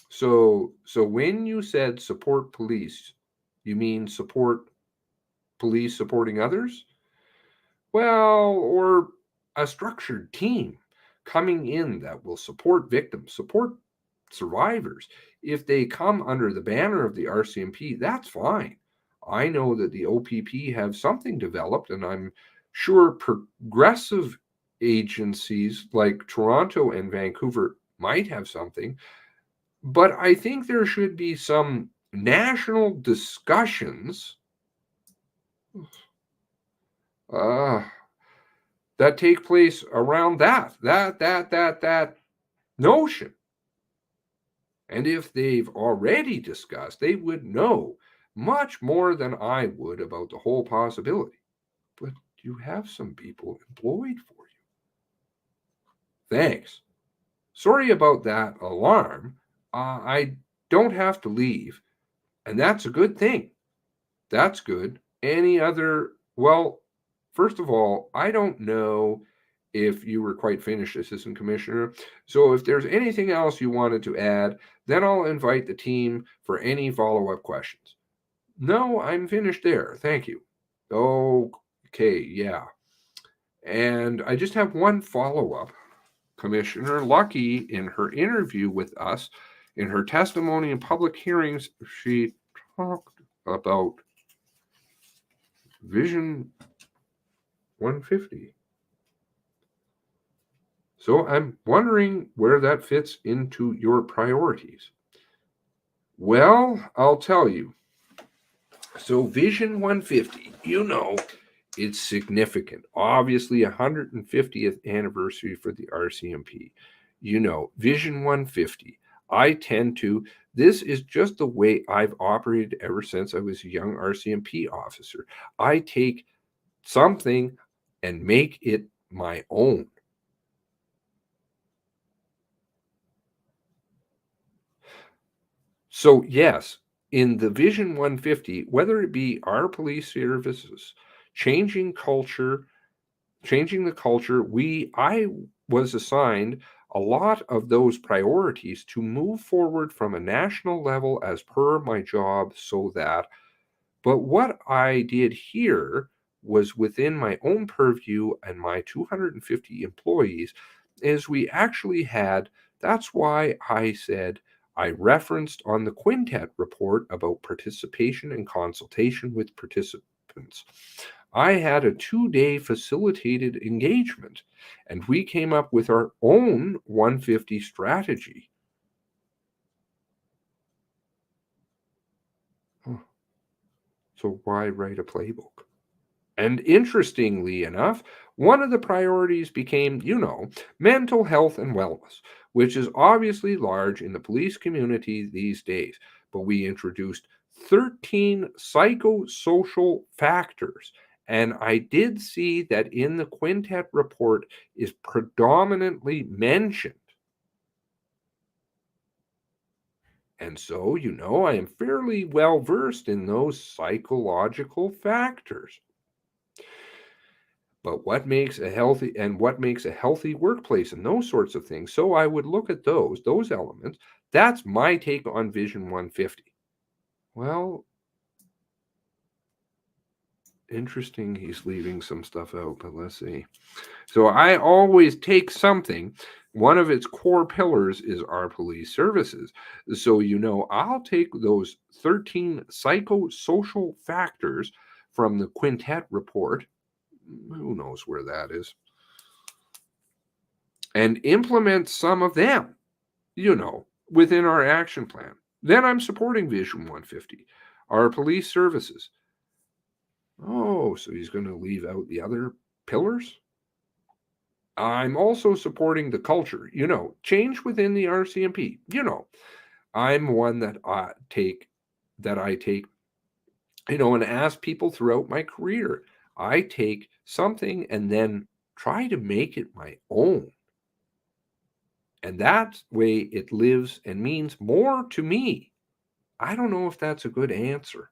So when you said support police, you mean support police supporting others? Well, or a structured team coming in that will support victims, support survivors. If they come under the banner of the RCMP, that's fine. I know that the OPP have something developed, and I'm sure progressive agencies like Toronto and Vancouver might have something. But I think there should be some national discussions that take place around that notion. And if they've already discussed, they would know much more than I would about the whole possibility. But you have some people employed for you. Thanks. Sorry about that alarm. I don't have to leave, and that's a good thing. That's good. Any other? Well, first of all, I don't know if you were quite finished, Assistant Commissioner. So if there's anything else you wanted to add, then I'll invite the team for any follow-up questions. No, I'm finished there. Thank you. Okay, yeah. And I just have one follow-up. Commissioner Lucky, in her interview with us, in her testimony in public hearings, she talked about Vision 150. So I'm wondering where that fits into your priorities. Well, I'll tell you. So Vision 150, it's significant. Obviously, 150th anniversary for the RCMP. Vision 150. This is just the way I've operated ever since I was a young RCMP officer. I take something and make it my own. So yes, in the Vision 150, whether it be our police services, changing the culture, I was assigned a lot of those priorities to move forward from a national level as per my job but what I did here was within my own purview and my 250 employees is we actually that's why I said I referenced on the Quintet report about participation and consultation with participants. I had a 2-day facilitated engagement, and we came up with our own 150 strategy. So why write a playbook? And interestingly enough, one of the priorities became, mental health and wellness, which is obviously large in the police community these days. But we introduced 13 psychosocial factors. And I did see that in the Quintet report is predominantly mentioned. And so, I am fairly well versed in those psychological factors. but what makes a healthy workplace and those sorts of things. So I would look at those elements. That's my take on Vision 150. Well, interesting. He's leaving some stuff out, but let's see. So I always take something. One of its core pillars is our police services. So, I'll take those 13 psychosocial factors from the Quintet report. Who knows where that is? And implement some of them, within our action plan. Then I'm supporting Vision 150, our police services. Oh, so he's going to leave out the other pillars? I'm also supporting the culture, change within the RCMP. I'm one that I take, and ask people throughout my career. I take something and then try to make it my own. And that way it lives and means more to me. I don't know if that's a good answer.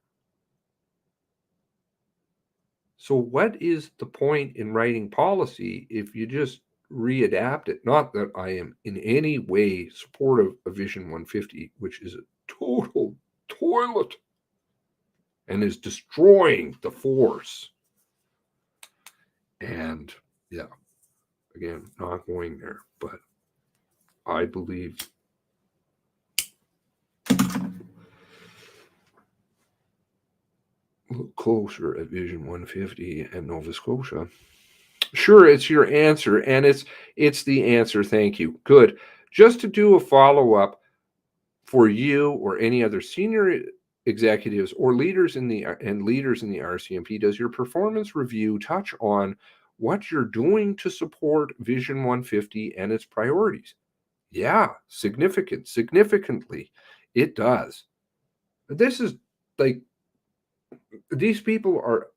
So what is the point in writing policy if you just readapt it? Not that I am in any way supportive of Vision 150, which is a total toilet and is destroying the force. And yeah, again, not going there, but I believe look closer at Vision 150 and Nova Scotia. Sure, it's your answer, and it's the answer. Thank you. Good. Just to do a follow-up for you or any other senior executives or leaders in the RCMP, does your performance review touch on what you're doing to support Vision 150 and its priorities? Yeah, significantly. It does. This is like, these people are,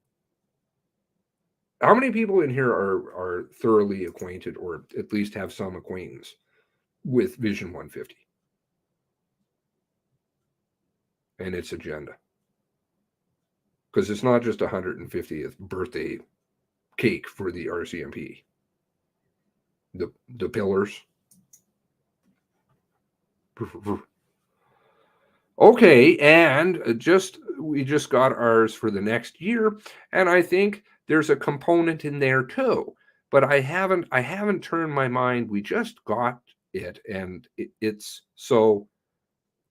how many people in here are thoroughly acquainted or at least have some acquaintance with Vision 150 and its agenda? Because it's not just 150th birthday cake for the RCMP. The pillars. Okay, and we just got ours for the next year, and I think there's a component in there too. But I haven't turned my mind. We just got it, and it's so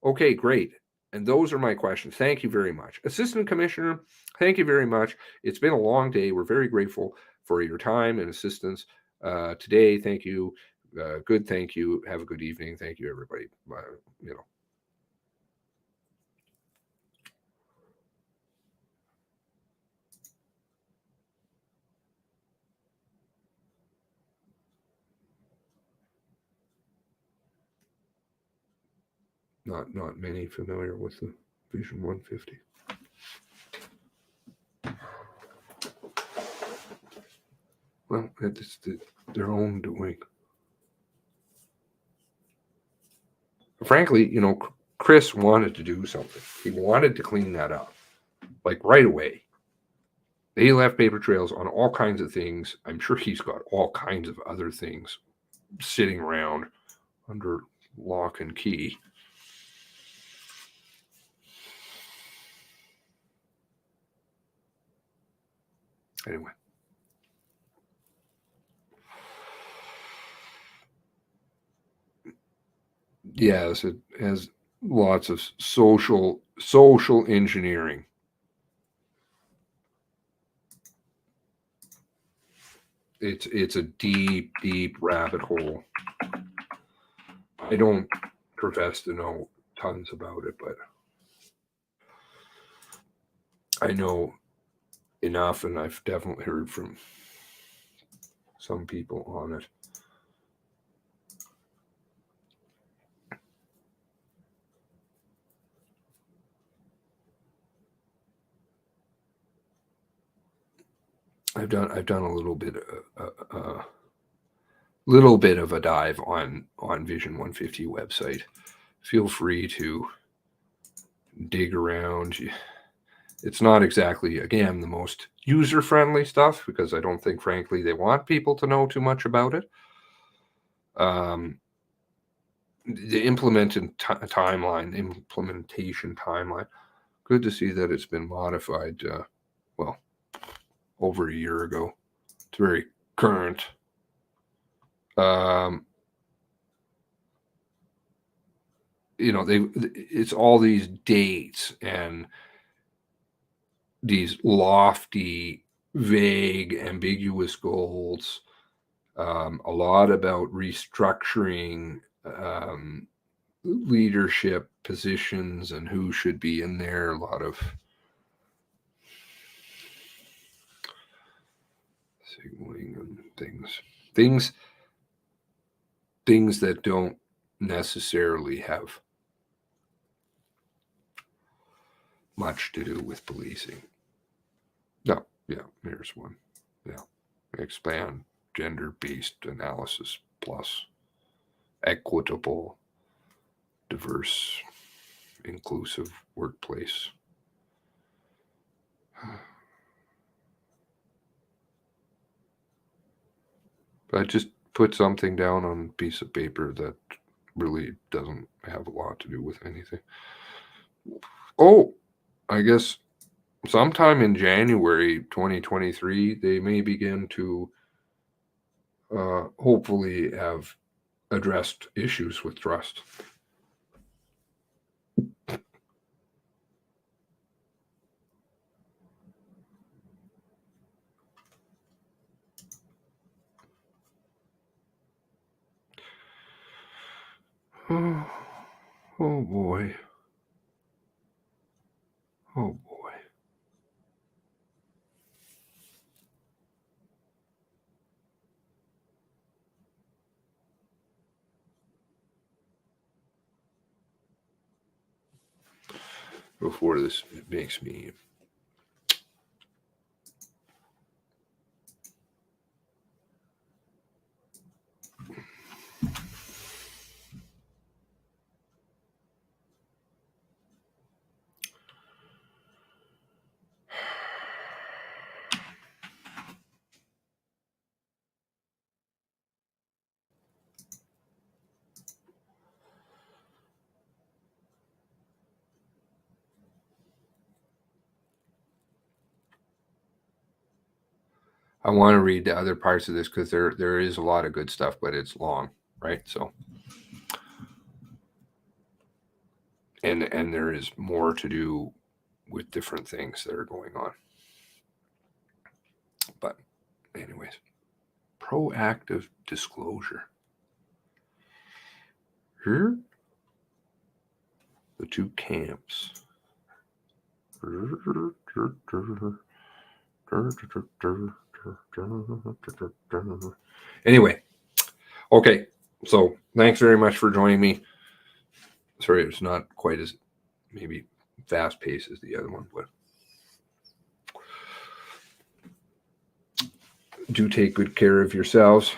okay, great. And those are my questions. Thank you very much. Assistant Commissioner, thank you very much. It's been a long day. We're very grateful for your time and assistance today. Thank you. Good. Thank you. Have a good evening. Thank you, everybody. Not many familiar with the Vision 150. Well, it's their own doing. Frankly, Chris wanted to do something. He wanted to clean that up, like right away. They left paper trails on all kinds of things. I'm sure he's got all kinds of other things sitting around under lock and key. Anyway. Yes, it has lots of social engineering. It's a deep rabbit hole. I don't profess to know tons about it, but I know enough, and I've definitely heard from some people on it. I've done a little bit of a dive on Vision 150 website. Feel free to dig around. It's not exactly, again, the most user-friendly stuff, because I don't think, frankly, they want people to know too much about it. The implementation timeline. Good to see that it's been modified, well, over a year ago. It's very current. It's all these dates and these lofty, vague, ambiguous goals. A lot about restructuring leadership positions and who should be in there. A lot of signaling and things that don't necessarily have much to do with policing. No, yeah, here's one. Yeah, expand gender-based analysis plus equitable, diverse, inclusive workplace. I just put something down on a piece of paper that really doesn't have a lot to do with anything. Oh, I guess sometime in January 2023, they may begin to hopefully have addressed issues with trust. Oh boy. Oh boy. Before this, it makes me I want to read the other parts of this because there is a lot of good stuff, but it's long, right? So, and there is more to do with different things that are going on. But anyways, proactive disclosure. Here, the two camps. Anyway, okay, so thanks very much for joining me. Sorry, it's not quite as maybe fast paced as the other one, but do take good care of yourselves.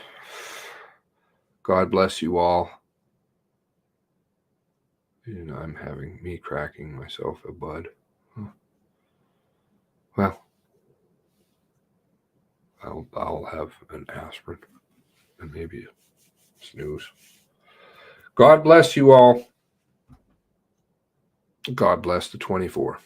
God bless you all. And I'm having me cracking myself a bud. Well, I'll have an aspirin and maybe a snooze. God bless you all. God bless the 24.